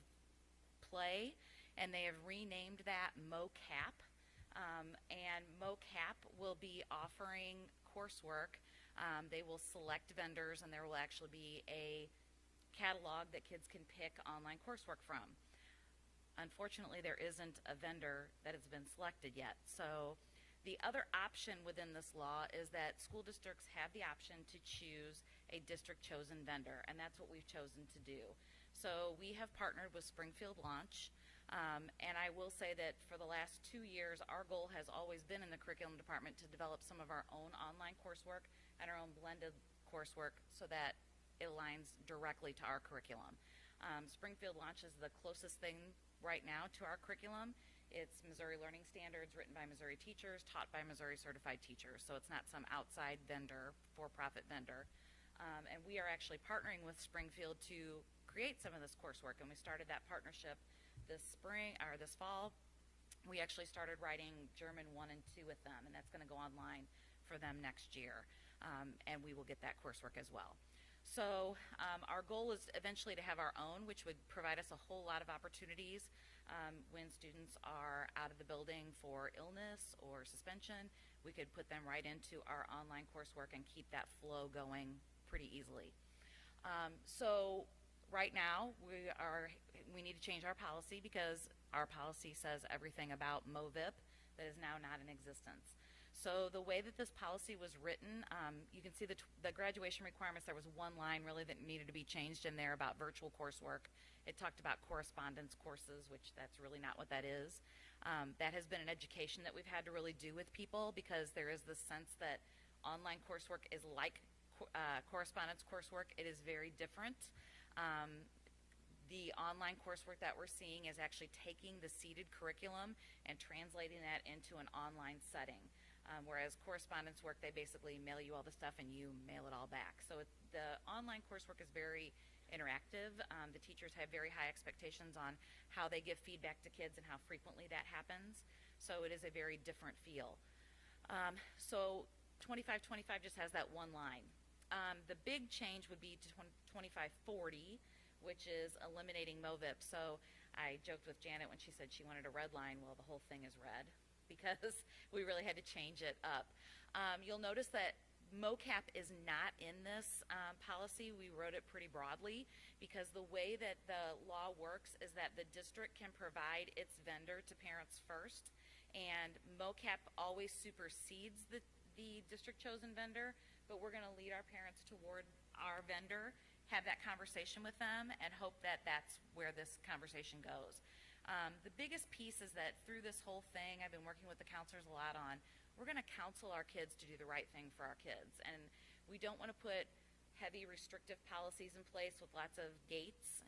Speaker 20: play, and they have renamed that MOCAP. And MOCAP will be offering coursework. They will select vendors, and there will actually be a catalog that kids can pick online coursework from. Unfortunately, there isn't a vendor that has been selected yet. So the other option within this law is that school districts have the option to choose a district-chosen vendor, and that's what we've chosen to do. So we have partnered with Springfield Launch, and I will say that for the last 2 years, our goal has always been in the curriculum department to develop some of our own online coursework and our own blended coursework so that it aligns directly to our curriculum. Springfield Launch is the closest thing right now to our curriculum. It's Missouri Learning Standards written by Missouri teachers, taught by Missouri certified teachers. So it's not some outside vendor, for-profit vendor. And we are actually partnering with Springfield to create some of this coursework. And we started that partnership this fall. We actually started writing German 1 and 2 with them, and that's going to go online for them next year. And we will get that coursework as well. So our goal is eventually to have our own, which would provide us a whole lot of opportunities when students are out of the building for illness or suspension. We could put them right into our online coursework and keep that flow going pretty easily. So right now we need to change our policy because our policy says everything about MOVIP that is now not in existence. So the way that this policy was written, you can see the graduation requirements. There was one line really that needed to be changed in there about virtual coursework. It talked about correspondence courses, which that's really not what that is. That has been an education that we've had to really do with people, because there is this sense that online coursework is like correspondence coursework. It is very different. The online coursework that we're seeing is actually taking the seated curriculum and translating that into an online setting. Whereas correspondence work, they basically mail you all the stuff and you mail it all back. So the online coursework is very interactive. The teachers have very high expectations on how they give feedback to kids and how frequently that happens. So it is a very different feel. So 25-25 just has that one line. The big change would be to 25-40, which is eliminating MOVIP. So I joked with Janet when she said she wanted a red line. Well, the whole thing is red because we really had to change it up. You'll notice that MOCAP is not in this policy. We wrote it pretty broadly because the way that the law works is that the district can provide its vendor to parents first, and MOCAP always supersedes the district chosen vendor, but we're going to lead our parents toward our vendor, have that conversation with them, and hope that that's where this conversation goes. The biggest piece is that through this whole thing, I've been working with the counselors a lot on, we're going to counsel our kids to do the right thing for our kids. And we don't want to put heavy restrictive policies in place with lots of gates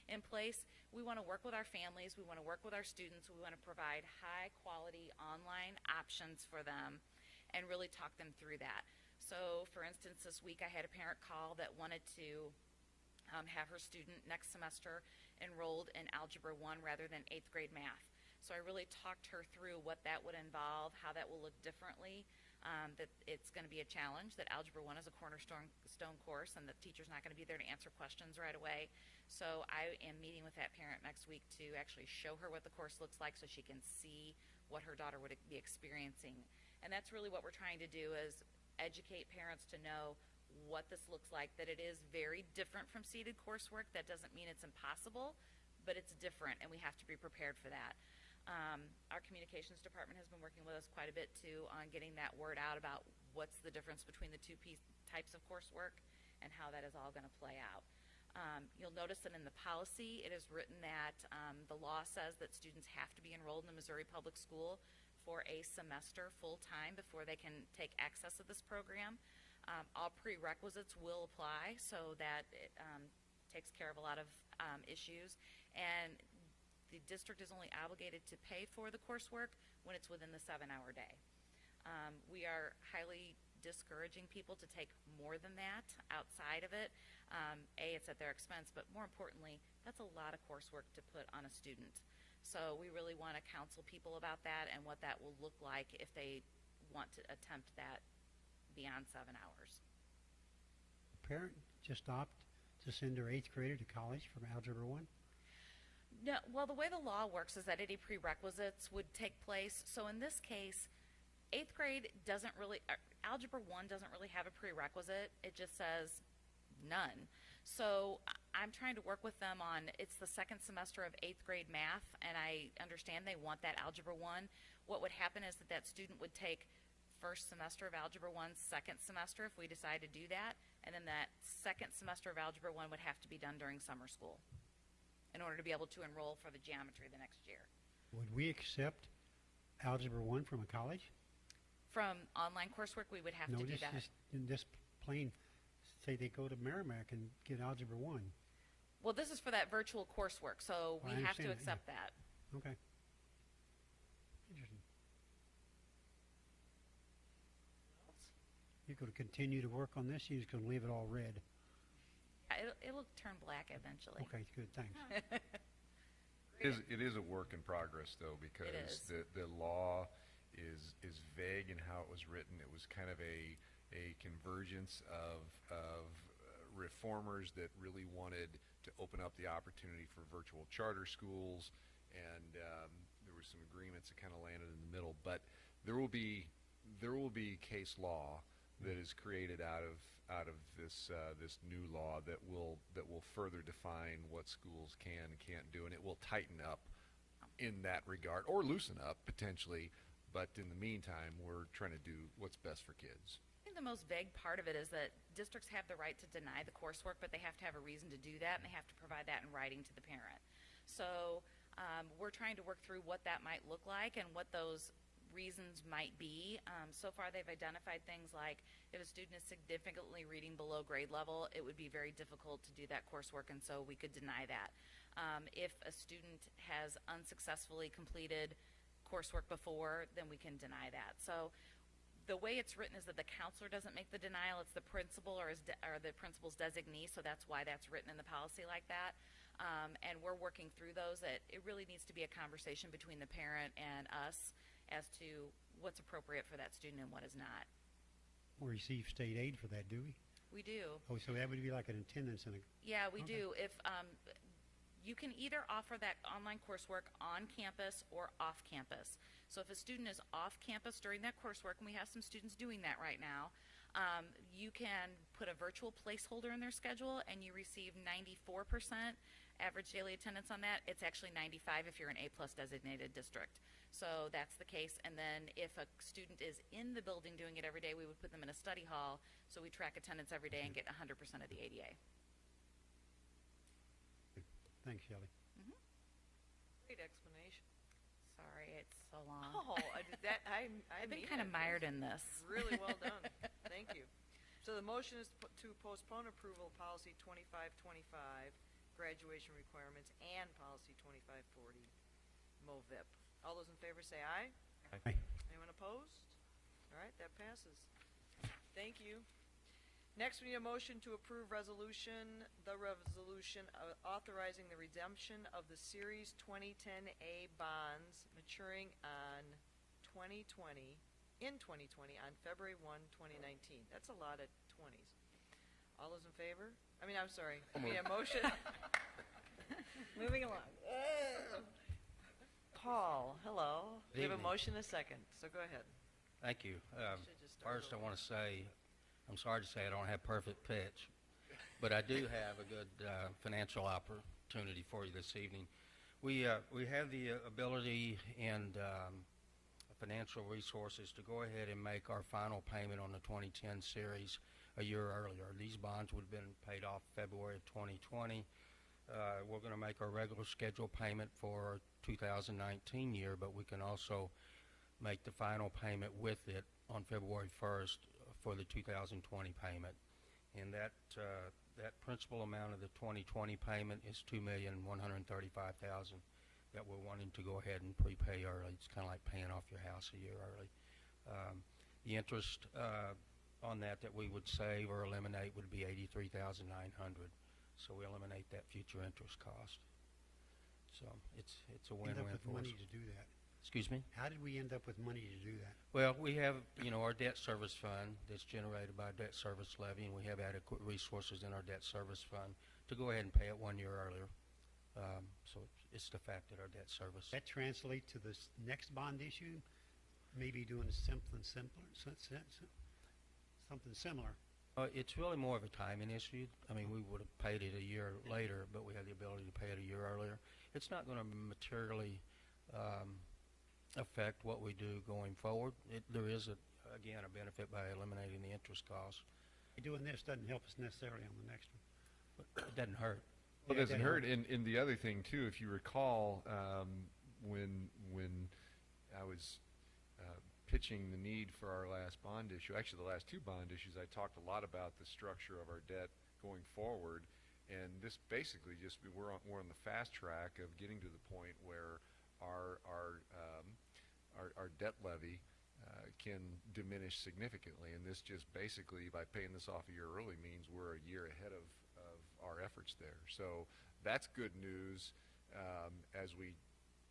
Speaker 20: in place. We want to work with our families. We want to work with our students. We want to provide high quality online options for them and really talk them through that. So for instance, this week I had a parent call that wanted to have her student next semester enrolled in Algebra 1 rather than 8th grade math. So I really talked her through what that would involve, how that will look differently, that it's going to be a challenge, that Algebra 1 is a cornerstone course and the teacher's not going to be there to answer questions right away. So I am meeting with that parent next week to actually show her what the course looks like so she can see what her daughter would be experiencing. And that's really what we're trying to do, is educate parents to know what this looks like, that it is very different from seated coursework. That doesn't mean it's impossible, but it's different, and we have to be prepared for that. Our communications department has been working with us quite a bit too on getting that word out about what's the difference between the two types of coursework and how that is all going to play out. You'll notice that in the policy it is written that the law says that students have to be enrolled in the Missouri Public School for a semester full-time before they can take access to this program. All prerequisites will apply, so that it takes care of a lot of issues. And the district is only obligated to pay for the coursework when it's within the 7-hour day. We are highly discouraging people to take more than that outside of it. It's at their expense, but more importantly, that's a lot of coursework to put on a student. So we really want to counsel people about that and what that will look like if they want to attempt that beyond 7 hours.
Speaker 11: A parent just opt to send their 8th grader to college from Algebra 1?
Speaker 20: No, well, the way the law works is that any prerequisites would take place. So in this case, 8th grade doesn't really, Algebra 1 doesn't really have a prerequisite. It just says none. So I'm trying to work with them on, it's the second semester of 8th grade math, and I understand they want that Algebra 1. What would happen is that student would take first semester of Algebra 1, second semester if we decide to do that, and then that second semester of Algebra 1 would have to be done during summer school in order to be able to enroll for the geometry the next year.
Speaker 11: Would we accept Algebra 1 from a college?
Speaker 20: From online coursework, we would have to do that.
Speaker 11: No, just in this plain, say they go to Merrimack and get Algebra 1.
Speaker 20: Well, this is for that virtual coursework, so we have to accept that.
Speaker 11: Okay. Interesting. You're going to continue to work on this? You're just going to leave it all red?
Speaker 20: It'll turn black eventually.
Speaker 11: Okay, good, thanks.
Speaker 2: It is a work in progress, though, because the law is vague in how it was written. It was kind of a convergence of reformers that really wanted to open up the opportunity for virtual charter schools, and there were some agreements that kind of landed in the middle. But there will be case law that is created out of this new law that will further define what schools can and can't do, and it will tighten up in that regard, or loosen up potentially. But in the meantime, we're trying to do what's best for kids.
Speaker 20: I think the most vague part of it is that districts have the right to deny the coursework, but they have to have a reason to do that, and they have to provide that in writing to the parent. So We're trying to work through what that might look like and what those reasons might be. So far, they've identified things like if a student is significantly reading below grade level, it would be very difficult to do that coursework, and so we could deny that. If a student has unsuccessfully completed coursework before, then we can deny that. So the way it's written is that the counselor doesn't make the denial, it's the principal or the principal's designee, so that's why that's written in the policy like that. And we're working through those. It really needs to be a conversation between the parent and us as to what's appropriate for that student and what is not.
Speaker 11: We receive state aid for that, do we?
Speaker 20: We do.
Speaker 11: Oh, so that would be like an attendance and a...
Speaker 20: Yeah, we
Speaker 11: Okay.
Speaker 20: do. If you can either offer that online coursework on campus or off campus. So if a student is off campus during that coursework, and we have some students doing that right now, you can put a virtual placeholder in their schedule and you receive 94% average daily attendance on that. It's actually 95 if you're an A+ designated district. So that's the case. And then if a student is in the building doing it every day, we would put them in a study hall, so we track attendance every day and get 100% of the ADA.
Speaker 11: Thanks, Shelley.
Speaker 1: Great explanation.
Speaker 20: Sorry, it's so long.
Speaker 1: Oh,
Speaker 20: I've been kind of mired in this.
Speaker 1: Really well done. Thank you. So the motion is to postpone approval of policy 2525, graduation requirements, and policy 2540, MOVIP. All those in favor say aye.
Speaker 11: Aye.
Speaker 1: Anyone opposed? All right, that passes. Thank you. Next, we need a motion to approve the resolution authorizing the redemption of the Series 2010A bonds maturing on 2020 on February 1, 2019. That's a lot of 20s. All those in favor? I need a motion. Moving along. Paul, hello. We have a
Speaker 4: evening.
Speaker 1: motion and a second, so go ahead.
Speaker 4: Thank you.
Speaker 1: Should just start
Speaker 4: First, I
Speaker 1: over.
Speaker 4: want to say, I'm sorry to say I don't have perfect pitch, but I do have a good financial opportunity for you this evening. We have the ability and financial resources to go ahead and make our final payment on the 2010 series a year earlier. These bonds would have been paid off February of 2020. We're going to make our regular scheduled payment for 2019 year, but we can also make the final payment with it on February 1st for the 2020 payment. And that principal amount of the 2020 payment is $2,135,000 that we're wanting to go ahead and prepay early. It's kind of like paying off your house a year early. The interest on that we would save or eliminate would be $83,900. So we eliminate that future interest cost. So it's a
Speaker 11: End
Speaker 4: win-win
Speaker 11: up with
Speaker 4: for
Speaker 11: money
Speaker 4: us.
Speaker 11: to do that.
Speaker 4: Excuse me?
Speaker 11: How did we end up with money to do that?
Speaker 4: Well, we have, our debt service fund that's generated by debt service levy, and we have adequate resources in our debt service fund to go ahead and pay it 1 year earlier. So it's the fact that our debt service.
Speaker 11: That translate to this next bond issue? Maybe doing something similar.
Speaker 4: It's really more of a timing issue. I mean, we would have paid it a year later, but we have the ability to pay it a year earlier. It's not going to materially affect what we do going forward. There is, again, a benefit by eliminating the interest costs.
Speaker 11: Doing this doesn't help us necessarily on the next one.
Speaker 4: It doesn't hurt.
Speaker 2: Well,
Speaker 11: Yeah,
Speaker 2: it doesn't hurt. And the other thing, too, if you recall, when I was pitching the need for our last bond issue, actually the last two bond issues, I talked a lot about the structure of our debt going forward. And this basically just, we're on the fast track of getting to the point where our debt levy can diminish significantly. And this just basically, by paying this off a year early, means we're a year ahead of our efforts there. So that's good news as we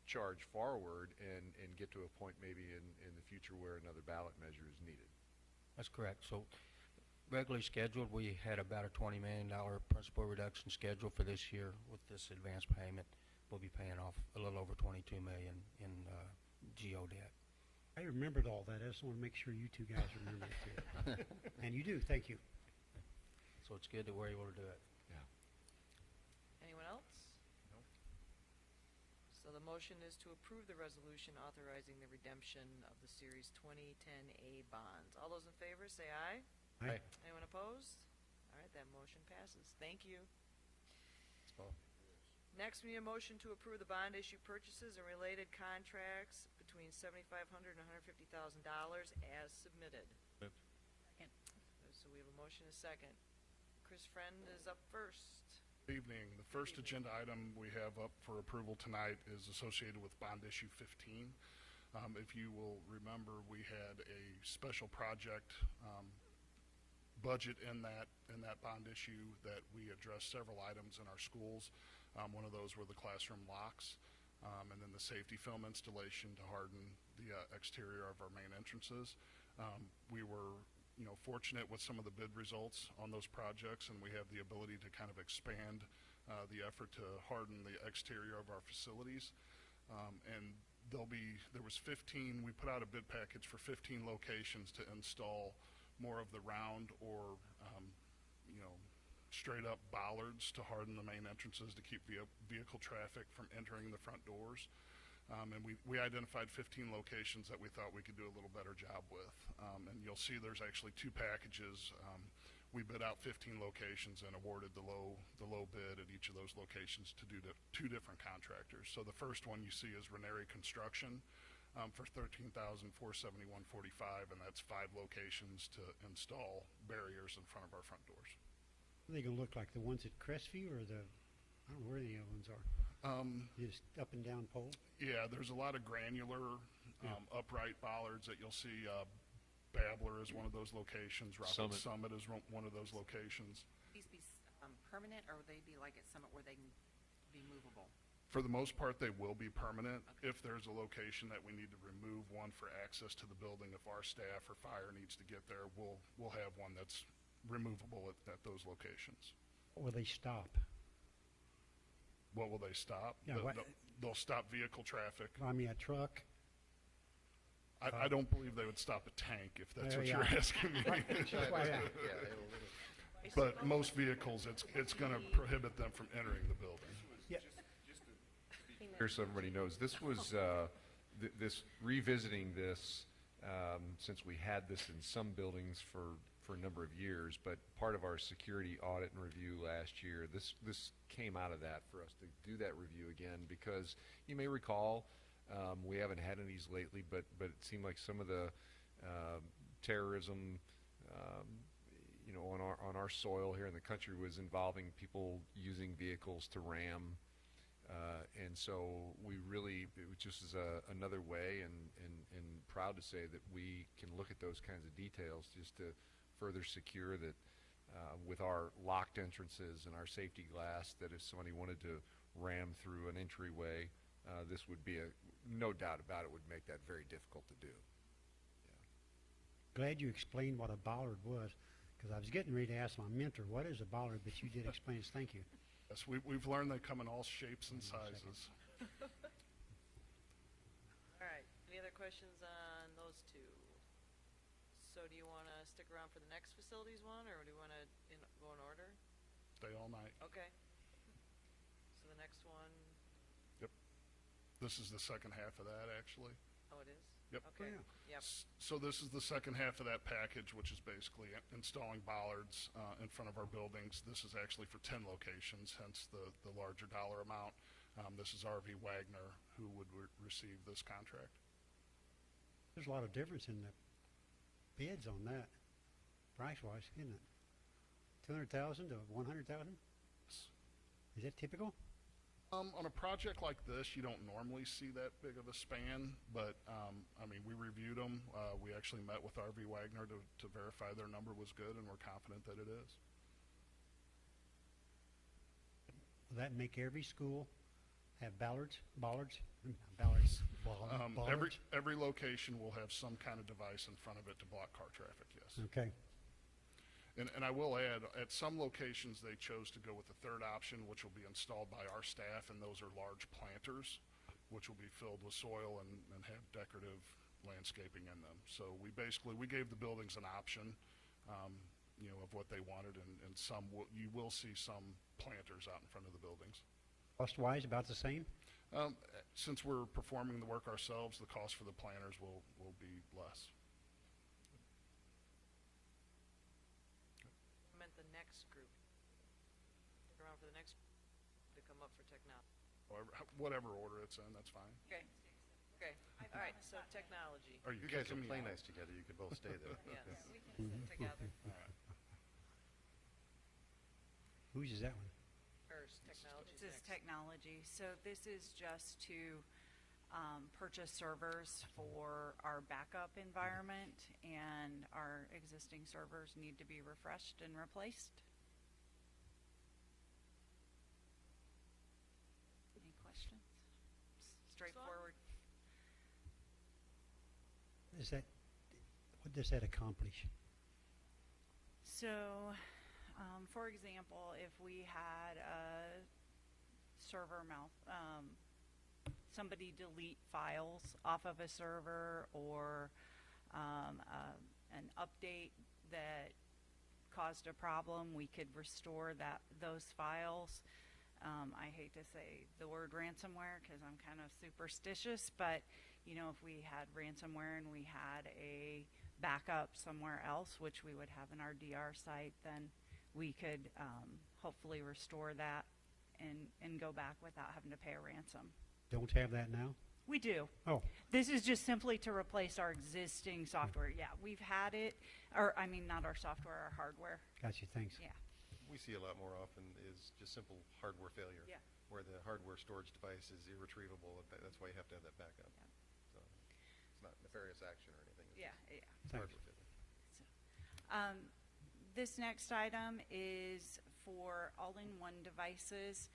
Speaker 2: charge forward and get to a point maybe in the future where another ballot measure is needed.
Speaker 4: That's correct. So regularly scheduled, we had about a $20 million principal reduction schedule for this year. With this advance payment, we'll be paying off a little over $22 million in GO debt.
Speaker 11: I remembered all that. I just want to make sure you two guys remember it too. And you do. Thank you.
Speaker 4: So it's good that we're able to do it.
Speaker 1: Anyone else? No. So the motion is to approve the resolution authorizing the redemption of the Series 2010A bonds. All those in favor say aye.
Speaker 4: Aye.
Speaker 1: Anyone opposed? All right, that motion passes. Thank you.
Speaker 4: Paul.
Speaker 1: Next, we need a motion to approve the bond issue purchases and related contracts between $7,500 and $150,000 as submitted.
Speaker 18: Moved.
Speaker 1: Second. So we have a motion and a second. Chris Friend is up first.
Speaker 6: Evening. The first agenda item we have up for approval tonight is associated with bond issue 15. If you will remember, we had a special project budget in that bond issue that we addressed several items in our schools. One of those were the classroom locks, and then the safety film installation to harden the exterior of our main entrances. We were fortunate with some of the bid results on those projects, and we have the ability to kind of expand the effort to harden the exterior of our facilities. And there was 15, we put out a bid package for 15 locations to install more of the round or straight up bollards to harden the main entrances to keep vehicle traffic from entering the front doors. And we identified 15 locations that we thought we could do a little better job with. And you'll see there's actually two packages. We bid out 15 locations and awarded the low bid at each of those locations to two different contractors. So the first one you see is Ranieri Construction for $13,471.45, and that's 5 locations to install barriers in front of our front doors.
Speaker 11: Are they going to look like the ones at Crestview, or I don't know where the other ones are? Just up and down pole?
Speaker 6: Yeah, there's a lot of granular upright bollards that you'll see. Babbler is one of those locations. Rockwood Summit is one of those locations.
Speaker 9: These be permanent, or would they be like at Summit where they can be movable?
Speaker 6: For the most part, they will be permanent. Okay. If there's a location that we need to remove one for access to the building, if our staff or fire needs to get there, we'll have one that's removable at those locations.
Speaker 11: Or will they stop?
Speaker 6: What will they stop?
Speaker 11: Yeah,
Speaker 6: they'll stop vehicle traffic.
Speaker 11: I mean, a truck?
Speaker 6: I don't believe they would stop a tank, if that's what you're asking me. But most vehicles, it's going to prohibit them from entering the building.
Speaker 11: Yeah.
Speaker 2: Here, so everybody knows, this was revisiting this since we had this in some buildings for a number of years, but part of our security audit and review last year, this came out of that for us to do that review again, because you may recall we haven't had any lately, but it seemed like some of the terrorism on our soil here in the country was involving people using vehicles to ram. And so it was just another way, and proud to say that we can look at those kinds of details just to further secure that with our locked entrances and our safety glass, that if somebody wanted to ram through an entryway, this would be no doubt about it, would make that very difficult to do. Yeah.
Speaker 11: Glad you explained what a bollard was, because I was getting ready to ask my mentor, what is a bollard, but you did explain it. Thank you.
Speaker 6: Yes, we've learned they come in all shapes and sizes.
Speaker 1: All right, any other questions on those two? So do you want to stick around for the next facilities one, or do you want to go in order?
Speaker 6: Stay all night.
Speaker 1: Okay. So the next one.
Speaker 6: Yep. This is the second half of that, actually.
Speaker 1: Oh, it is?
Speaker 6: Yep.
Speaker 1: Okay. Yep.
Speaker 6: So this is the second half of that package, which is basically installing bollards in front of our buildings. This is actually for 10 locations, hence the larger dollar amount. This is R.V. Wagner who would receive this contract.
Speaker 11: There's a lot of difference in the bids on that, price-wise, isn't it? 200,000 to 100,000? Is that typical?
Speaker 6: On a project like this, you don't normally see that big of a span, but I mean, we reviewed them. We actually met with R.V. Wagner to verify their number was good, and we're confident that it is.
Speaker 11: Will that make every school have bollards?
Speaker 6: Every location will have some kind of device in front of it to block car traffic, yes.
Speaker 11: Okay.
Speaker 6: And I will add, at some locations they chose to go with the third option, which will be installed by our staff, and those are large planters, which will be filled with soil and have decorative landscaping in them. So we gave the buildings an option, of what they wanted, and you will see some planters out in front of the buildings.
Speaker 11: Cost-wise, about the same?
Speaker 6: Since we're performing the work ourselves, the cost for the planters will be less.
Speaker 1: I meant the next group. Stick around for the next. The come up for technology?
Speaker 6: Whatever order it's in, that's fine.
Speaker 1: Okay, okay, all right, so technology.
Speaker 6: Or
Speaker 3: You guys will
Speaker 6: kicking me
Speaker 3: play
Speaker 6: out?
Speaker 3: nice together. You could both stay there.
Speaker 1: Yes,
Speaker 3: Yeah.
Speaker 1: we can sit together.
Speaker 6: All right.
Speaker 11: Whose is that one?
Speaker 1: First, technology
Speaker 7: This is
Speaker 1: next.
Speaker 7: technology. So this is just to purchase servers for our backup environment, and our existing servers need to be refreshed and replaced. Any questions? Straightforward.
Speaker 11: What does that accomplish?
Speaker 7: So, for example, if we had a server somebody delete files off of a server, or an update that caused a problem, we could restore those files. I hate to say the word ransomware because I'm kind of superstitious, but if we had ransomware and we had a backup somewhere else, which we would have in our DR site, then we could hopefully restore that and go back without having to pay a ransom.
Speaker 11: Don't have that now?
Speaker 7: We do.
Speaker 11: Oh.
Speaker 7: This is just simply to replace our existing software. Yeah, we've had it, not our software, our hardware.
Speaker 11: Gotcha, thanks.
Speaker 7: Yeah.
Speaker 3: We see a lot more often is just simple hardware failure.
Speaker 7: Yeah.
Speaker 3: Where the hardware storage device is irretrievable. That's why you have to have that backup.
Speaker 7: Yeah.
Speaker 3: So it's not nefarious action or anything. It's
Speaker 7: Yeah,
Speaker 3: just
Speaker 7: yeah.
Speaker 3: hardware failure.
Speaker 7: This next item is for all-in-one devices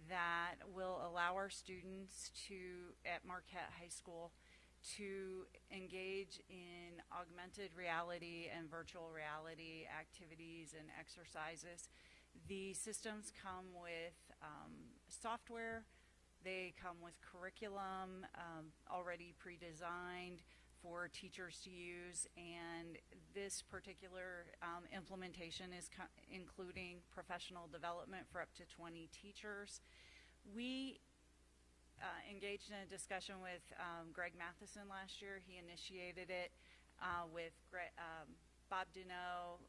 Speaker 7: that will allow our students at Marquette High School to engage in augmented reality and virtual reality activities and exercises. The systems come with software. They come with curriculum already pre-designed for teachers to use, and this particular implementation is including professional development for up to 20 teachers. We engaged in a discussion with Greg Matheson last year. He initiated it with Bob Deneau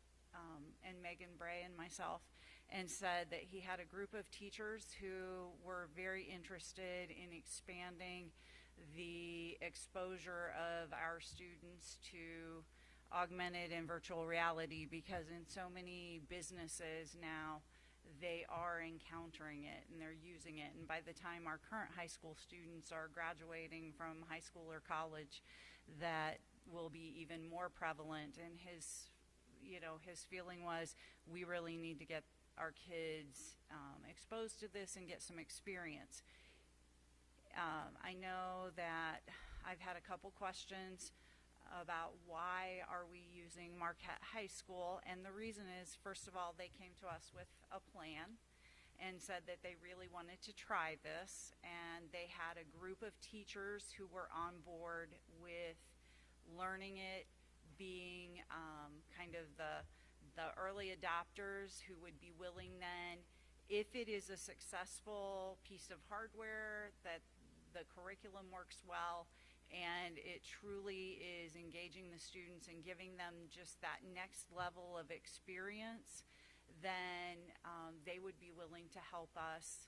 Speaker 7: and Megan Bray and myself, and said that he had a group of teachers who were very interested in expanding the exposure of our students to augmented and virtual reality, because in so many businesses now they are encountering it and they're using it, and by the time our current high school students are graduating from high school or college, that will be even more prevalent. And his feeling was, we really need to get our kids exposed to this and get some experience. I know that I've had a couple questions about why are we using Marquette High School, and the reason is, first of all, they came to us with a plan and said that they really wanted to try this, and they had a group of teachers who were on board with learning it, being kind of the early adopters who would be willing then, if it is a successful piece of hardware, that the curriculum works well and it truly is engaging the students and giving them just that next level of experience, then they would be willing to help us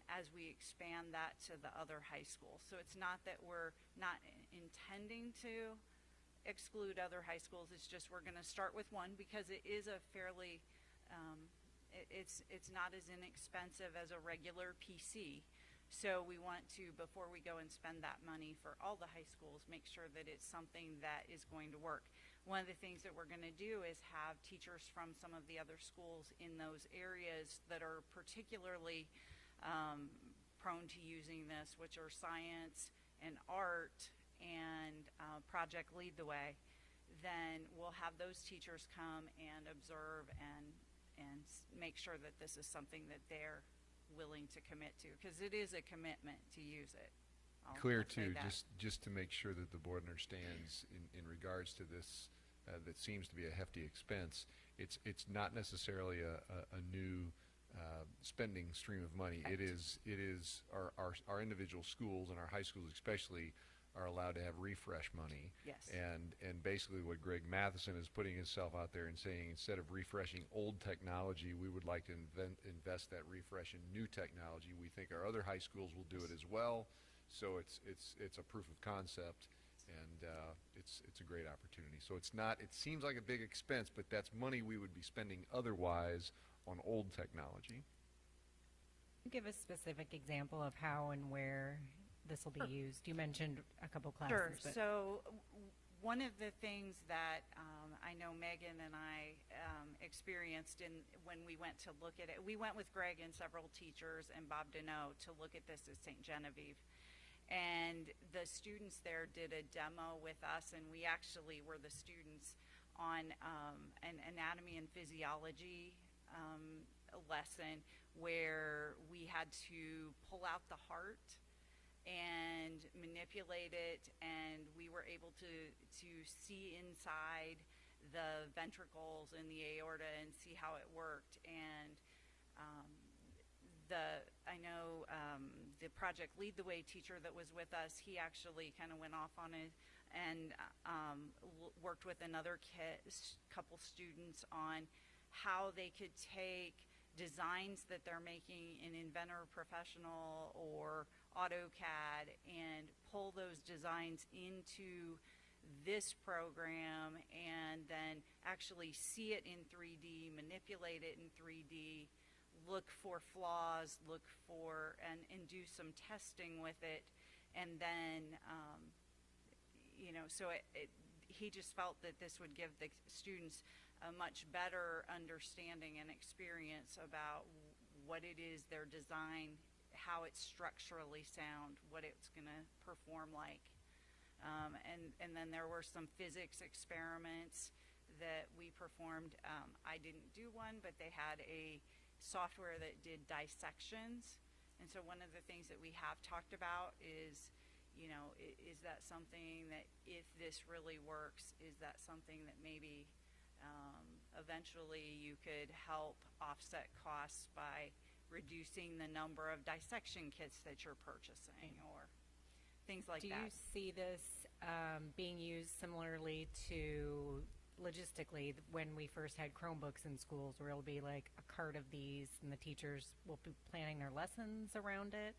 Speaker 7: as we expand that to the other high schools. So it's not that we're not intending to exclude other high schools, it's just we're going to start with one because it is a fairly, it's not as inexpensive as a regular PC. So we want to, before we go and spend that money for all the high schools, make sure that it's something that is going to work. One of the things that we're going to do is have teachers from some of the other schools in those areas that are particularly prone to using this, which are science and art and Project Lead the Way. Then we'll have those teachers come and observe and make sure that this is something that they're willing to commit to, because it is a commitment to use it.
Speaker 2: Clear
Speaker 7: I'll say
Speaker 2: too,
Speaker 7: that.
Speaker 2: just to make sure that the board understands in regards to this, that seems to be a hefty expense. It's not necessarily a new spending stream of money.
Speaker 7: Correct.
Speaker 2: It is our individual schools and our high schools especially are allowed to have refresh money.
Speaker 1: Yes.
Speaker 2: And basically what Greg Matheson is putting himself out there and saying, instead of refreshing old technology, we would like to invest that refresh in new technology. We think our other high schools will do it as well. So it's a proof of concept, and it's a great opportunity. So it's not, it seems like a big expense, but that's money we would be spending otherwise on old technology.
Speaker 10: Give a specific example of how and where this will be used. You mentioned a couple
Speaker 7: Sure.
Speaker 10: classes. But
Speaker 7: So one of the things that I know Megan and I experienced when we went to look at it, we went with Greg and several teachers and Bob Deneau to look at this at St. Genevieve. And the students there did a demo with us, and we actually were the students on an anatomy and physiology lesson where we had to pull out the heart and manipulate it, and we were able to see inside the ventricles and the aorta and see how it worked. And I know the Project Lead the Way teacher that was with us, he actually kind of went off on it and worked with another couple students on how they could take designs that they're making in Inventor Professional or AutoCAD and pull those designs into this program and then actually see it in 3D, manipulate it in 3D, look for flaws, and do some testing with it. And then, so he just felt that this would give the students a much better understanding and experience about what it is their design, how it's structurally sound, what it's going to perform like. And then there were some physics experiments that we performed. I didn't do one, but they had a software that did dissections. And so one of the things that we have talked about is, is that something that if this really works, is that something that maybe eventually you could help offset costs by reducing the number of dissection kits that you're purchasing or things like that.
Speaker 10: Do you see this being used similarly to logistically when we first had Chromebooks in schools, where it'll be like a cart of these and the teachers will be planning their lessons around it?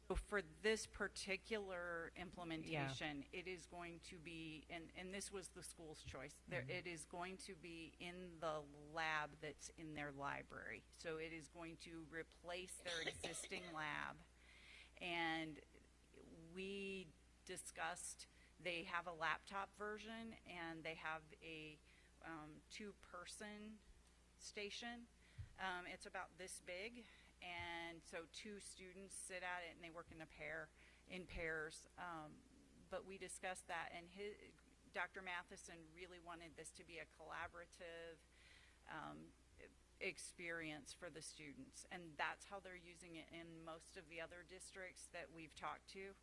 Speaker 7: So for this particular implementation, it is going to be, and this was the school's choice, it is going to be in the lab that's in their library. So it is going to replace their existing lab. And we discussed, they have a laptop version and they have a two-person station. It's about this big. And so two students sit at it and they work in pairs. But we discussed that, and Dr. Matheson really wanted this to be a collaborative experience for the students. And that's how they're using it in most of the other districts that we've talked to,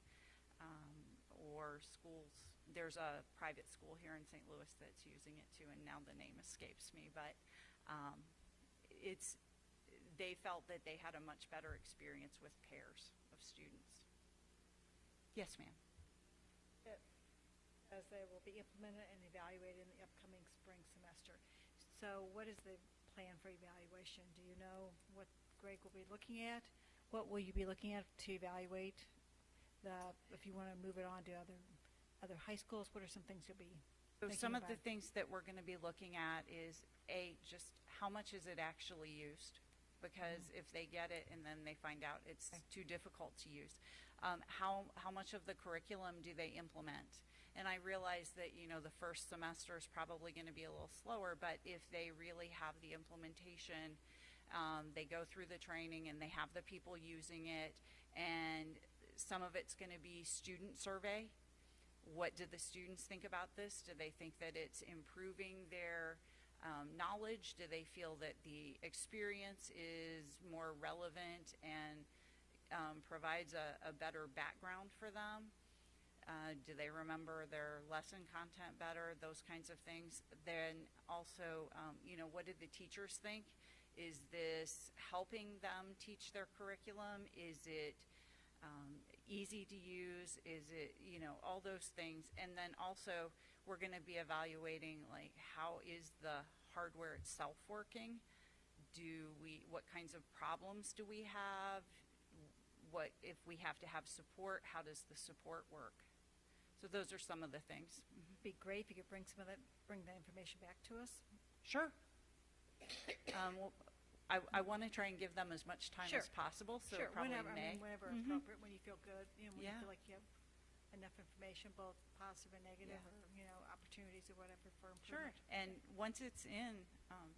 Speaker 7: or schools. There's a private school here in St. Louis that's using it too, and now the name escapes me. But they felt that they had a much better experience with pairs of students. Yes, ma'am.
Speaker 5: As they will be implemented and evaluated in the upcoming spring semester. So what is the plan for evaluation? Do you know what Greg will be looking at? What will you be looking at to evaluate if you want to move it on to other high schools? What are some things you'll be
Speaker 7: So
Speaker 5: thinking
Speaker 7: some of
Speaker 5: about?
Speaker 7: the things that we're going to be looking at is, just how much is it actually used? Because if they get it and then they find out it's too difficult to use. How much of the curriculum do they implement? And I realize that, the first semester is probably going to be a little slower, but if they really have the implementation, they go through the training and they have the people using it, and some of it's going to be student survey. What do the students think about this? Do they think that it's improving their knowledge? Do they feel that the experience is more relevant and provides a better background for them? Do they remember their lesson content better? Those kinds of things. Then also, what did the teachers think? Is this helping them teach their curriculum? Is it, easy to use? Is it, all those things? And then also, we're going to be evaluating, like, how is the hardware itself working? What kinds of problems do we have? What if we have to have support? How does the support work? So those are some of the things.
Speaker 5: Be great if you could bring bring that information back to us.
Speaker 7: Sure. Well, I want to try and give them as much time
Speaker 5: Sure.
Speaker 7: as possible, so
Speaker 5: Sure,
Speaker 7: probably
Speaker 5: whenever,
Speaker 7: May.
Speaker 5: whenever
Speaker 7: Mhm.
Speaker 5: appropriate, when you feel good, when you
Speaker 7: Yeah.
Speaker 5: feel like you have enough information, both positive and negative,
Speaker 7: Yeah.
Speaker 5: or, opportunities or whatever for
Speaker 7: Sure.
Speaker 5: improvement.
Speaker 7: And once it's in,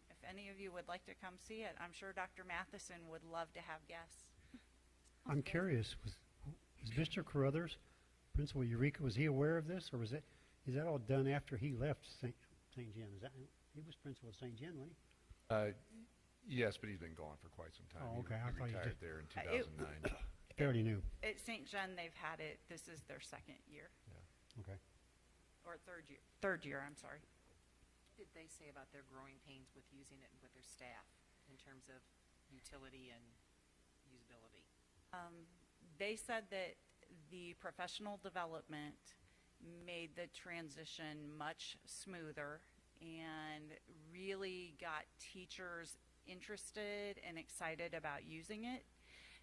Speaker 7: if any of you would like to come see it, I'm sure Dr. Matheson would love to have guests.
Speaker 11: I'm curious, was Mr. Carruthers, Principal Eureka, was he aware of this, or is that all done after he left St. John? He was principal at St. John, wasn't he?
Speaker 2: Yes, but he's been gone for quite some time.
Speaker 11: Oh, okay. I
Speaker 2: He
Speaker 11: thought you
Speaker 2: retired
Speaker 11: did.
Speaker 2: there in 2009.
Speaker 11: Fairly new.
Speaker 7: At St. John, they've had it, this is their second year,
Speaker 11: Okay.
Speaker 7: or third year, I'm sorry.
Speaker 9: What did they say about their growing pains with using it with their staff in terms of utility and usability?
Speaker 7: They said that the professional development made the transition much smoother and really got teachers interested and excited about using it.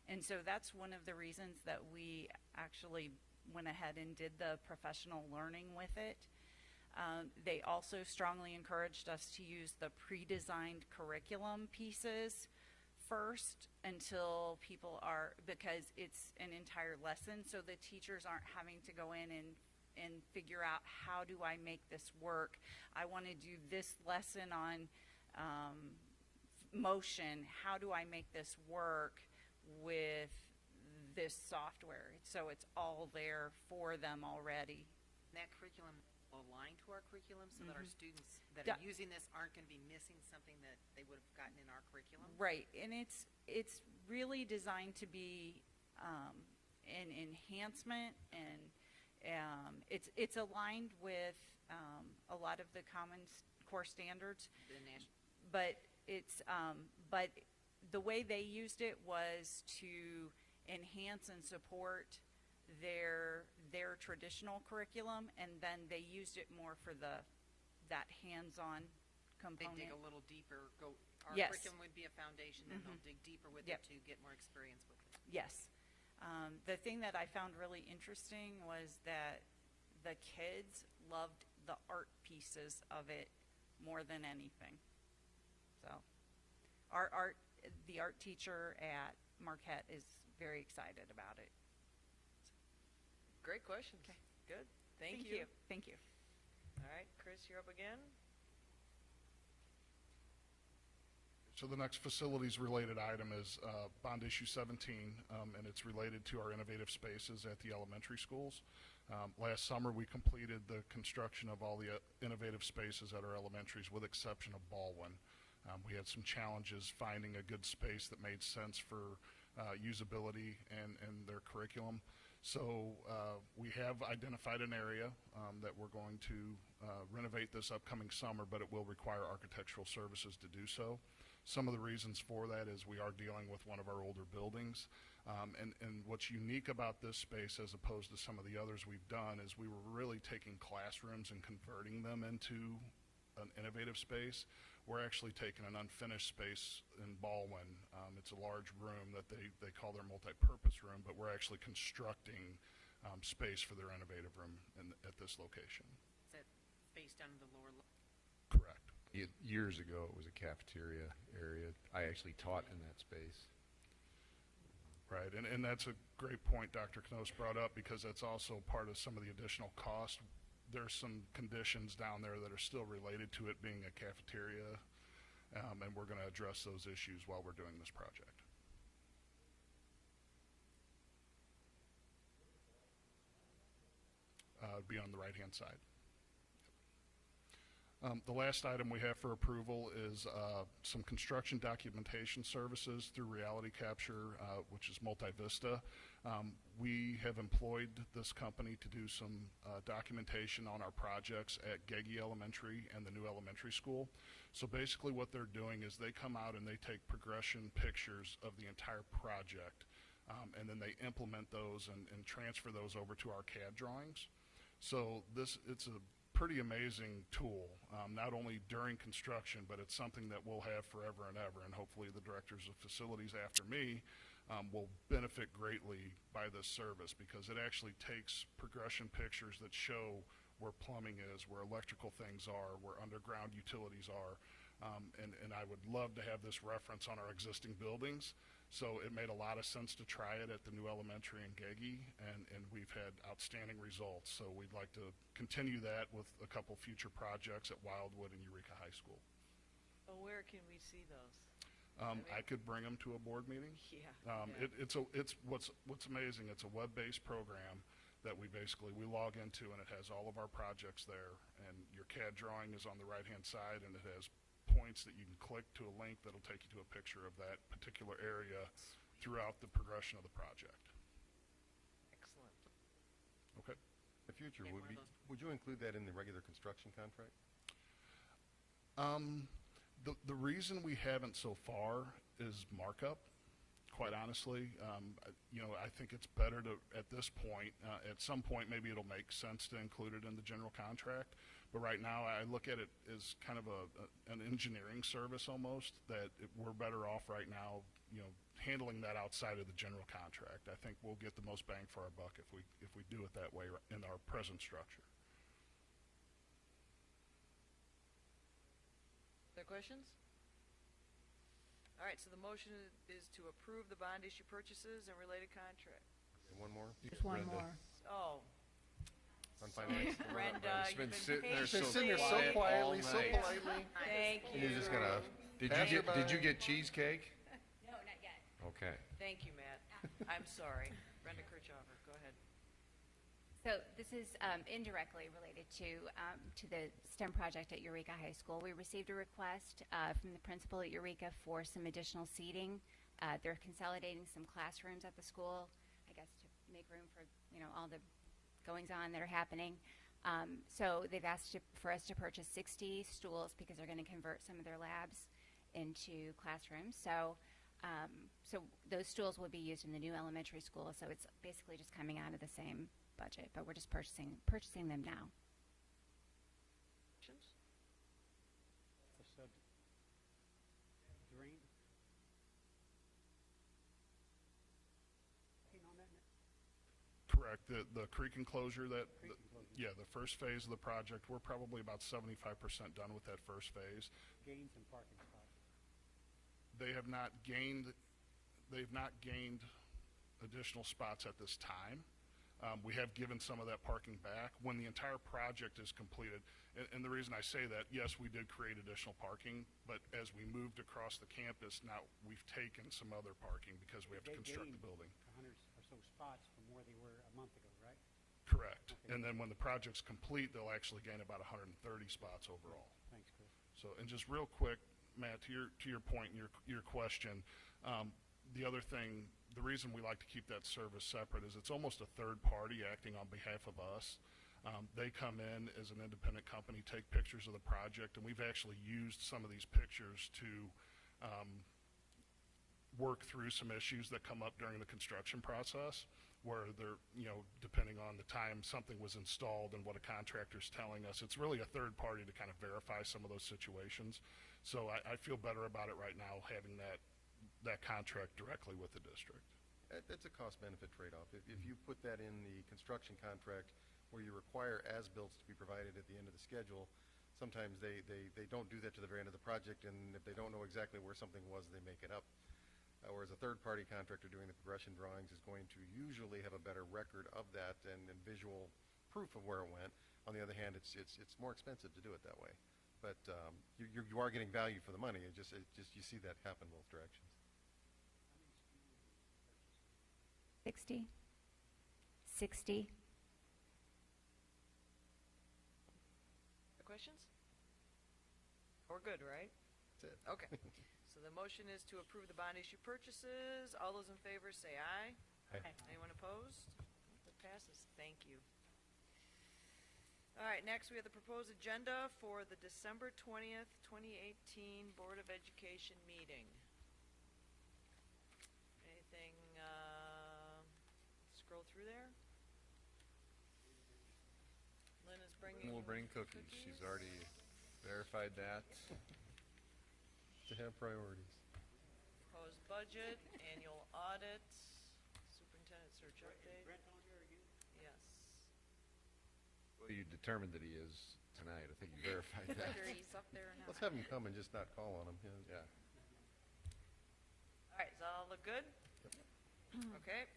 Speaker 7: And so that's one of the reasons that we actually went ahead and did the professional learning with it. They also strongly encouraged us to use the pre-designed curriculum pieces first until people because it's an entire lesson, so the teachers aren't having to go in and figure out, how do I make this work? I want to do this lesson on motion. How do I make this work with this software? So it's all there for them already.
Speaker 9: That curriculum will align to our curriculum so that our students that
Speaker 7: Da-
Speaker 9: are using this aren't going to be missing something that they would have gotten in our curriculum?
Speaker 7: Right, and it's really designed to be an enhancement, and it's aligned with a lot of the Common Core standards.
Speaker 9: The national.
Speaker 7: But but the way they used it was to enhance and support their traditional curriculum, and then they used it more for that hands-on
Speaker 9: They
Speaker 7: component.
Speaker 9: dig a little deeper, our
Speaker 7: Yes.
Speaker 9: curriculum would be a foundation, then they'll dig deeper with
Speaker 7: Yep.
Speaker 9: it to get more experience with it.
Speaker 7: Yes. The thing that I found really interesting was that the kids loved the art pieces of it more than anything. So the art teacher at Marquette is very excited about it.
Speaker 1: Great questions.
Speaker 7: Okay.
Speaker 1: Good. Thank you.
Speaker 7: Thank you.
Speaker 1: All right, Chris, you're up again.
Speaker 6: So the next facilities-related item is bond issue 17, and it's related to our innovative spaces at the elementary schools. Last summer, we completed the construction of all the innovative spaces at our elementaries, with exception of Baldwin. We had some challenges finding a good space that made sense for usability and their curriculum. So we have identified an area that we're going to renovate this upcoming summer, but it will require architectural services to do so. Some of the reasons for that is we are dealing with one of our older buildings. And what's unique about this space as opposed to some of the others we've done is we were really taking classrooms and converting them into an innovative space. We're actually taking an unfinished space in Baldwin. It's a large room that they call their multi-purpose room, but we're actually constructing space for their innovative room at this location.
Speaker 9: Is that space down in the lower level?
Speaker 6: Correct.
Speaker 2: Years ago, it was a cafeteria area. I actually taught in that space.
Speaker 6: Right, and that's a great point Dr. Knoss brought up, because that's also part of some of the additional cost. There's some conditions down there that are still related to it being a cafeteria, and we're going to address those issues while we're doing this project. It'd be on the right-hand side. The last item we have for approval is some construction documentation services through Reality Capture, which is Multivista. We have employed this company to do some documentation on our projects at Geggy Elementary and the new elementary school. So basically what they're doing is they come out and they take progression pictures of the entire project and then they implement those and transfer those over to our CAD drawings. So it's a pretty amazing tool, not only during construction, but it's something that we'll have forever and ever, and hopefully the directors of facilities after me will benefit greatly by this service, because it actually takes progression pictures that show where plumbing is, where electrical things are, where underground utilities are, and I would love to have this reference on our existing buildings. So it made a lot of sense to try it at the new elementary in Gagey, and we've had outstanding results. So we'd like to continue that with a couple future projects at Wildwood and Eureka High School.
Speaker 1: Well, where can we see those?
Speaker 6: I could bring them to a board meeting.
Speaker 1: Yeah.
Speaker 6: It's what's amazing. It's a web-based program that we log into, and it has all of our projects there. And your CAD drawing is on the right-hand side, and it has points that you can click to a link that'll take you to a picture of that particular area throughout the progression of the project.
Speaker 1: Excellent.
Speaker 6: Okay.
Speaker 3: In the future, would you include that in the regular construction contract?
Speaker 6: The reason we haven't so far is markup. Quite honestly, I think it's better to, at this point, at some point, maybe it'll make sense to include it in the general contract. But right now, I look at it as kind of an engineering service almost, that we're better off right now, handling that outside of the general contract. I think we'll get the most bang for our buck if we do it that way in our present structure.
Speaker 1: Other questions? All right, so the motion is to approve the bond issue purchases and related contract.
Speaker 3: And one more?
Speaker 5: Just one more.
Speaker 1: Oh.
Speaker 3: On finance.
Speaker 1: Brenda,
Speaker 2: She's
Speaker 1: you've
Speaker 2: been
Speaker 1: been
Speaker 2: sitting there
Speaker 1: patiently.
Speaker 2: so quietly, so politely.
Speaker 1: Thank you.
Speaker 2: You're just gonna. Did you get cheesecake?
Speaker 12: No, not yet.
Speaker 2: Okay.
Speaker 1: Thank you, Matt. I'm sorry. Brenda Kirchhofer, go ahead.
Speaker 8: So this is indirectly related to the STEM project at Eureka High School. We received a request from the principal at Eureka for some additional seating. They're consolidating some classrooms at the school, I guess, to make room for all the goings-on that are happening. So they've asked for us to purchase 60 stools because they're going to convert some of their labs into classrooms. So those stools will be used in the new elementary school. So it's basically just coming out of the same budget, but we're just purchasing them now.
Speaker 1: Questions?
Speaker 11: Drain.
Speaker 6: Correct. The creek enclosure the first phase of the project, we're probably about 75% done with that first phase.
Speaker 11: Gain some parking spots.
Speaker 6: They've not gained additional spots at this time. We have given some of that parking back. When the entire project is completed, and the reason I say that, yes, we did create additional parking, but as we moved across the campus, now we've taken some other parking because we have to construct the building.
Speaker 11: 100 or so spots from where they were a month ago, right?
Speaker 6: Correct.
Speaker 11: Okay.
Speaker 6: And then when the project's complete, they'll actually gain about 130 spots overall.
Speaker 11: Thanks, Chris.
Speaker 6: So, and just real quick, Matt, to your point and your question, the other thing, the reason we like to keep that service separate is it's almost a third party acting on behalf of us. They come in as an independent company, take pictures of the project, and we've actually used some of these pictures to work through some issues that come up during the construction process, where they're, depending on the time something was installed and what a contractor's telling us, it's really a third party to kind of verify some of those situations. So I feel better about it right now, having that contract directly with the district.
Speaker 3: That's a cost-benefit trade-off. If you put that in the construction contract where you require as-builts to be provided at the end of the schedule, sometimes they don't do that to the very end of the project, and if they don't know exactly where something was, they make it up. Whereas a third-party contractor doing the progression drawings is going to usually have a better record of that and visual proof of where it went. On the other hand, it's more expensive to do it that way. But you are getting value for the money. It just you see that happen both directions.
Speaker 8: 60.
Speaker 1: Questions? We're good, right?
Speaker 3: That's it.
Speaker 1: Okay. So the motion is to approve the bond issue purchases. All those in favor say aye.
Speaker 3: Aye.
Speaker 1: Anyone opposed? It passes. Thank you. All right, next we have the proposed agenda for the December 20th, 2018 Board of Education meeting. Anything through there? Lynn is bringing.
Speaker 2: We'll bring cookies. She's already verified that.
Speaker 3: To have priorities.
Speaker 1: Proposed budget, annual audit, superintendent search update. Yes.
Speaker 2: Well, you determined that he is tonight. I think you verified that.
Speaker 20: Whether he's up there or not.
Speaker 3: Let's have him come and just not call on him.
Speaker 2: Yeah.
Speaker 1: All right, does that all look good? Okay.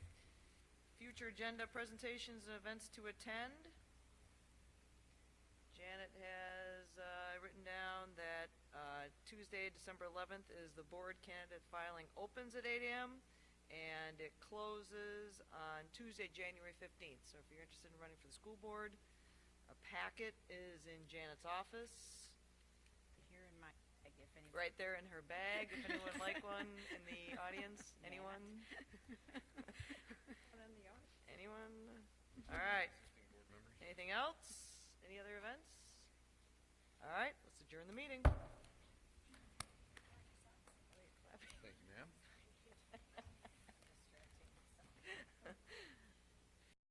Speaker 1: Future agenda presentations and events to attend. Janet has written down that Tuesday, December 11th is the board candidate filing opens at 8 a.m. and it closes on Tuesday, January 15th. So if you're interested in running for the school board, a packet is in Janet's office.
Speaker 20: Here in my bag, if anyone.
Speaker 1: Right there in her bag, if anyone would like one in the audience. Anyone? Anyone? All right. Anything else? Any other events? All right.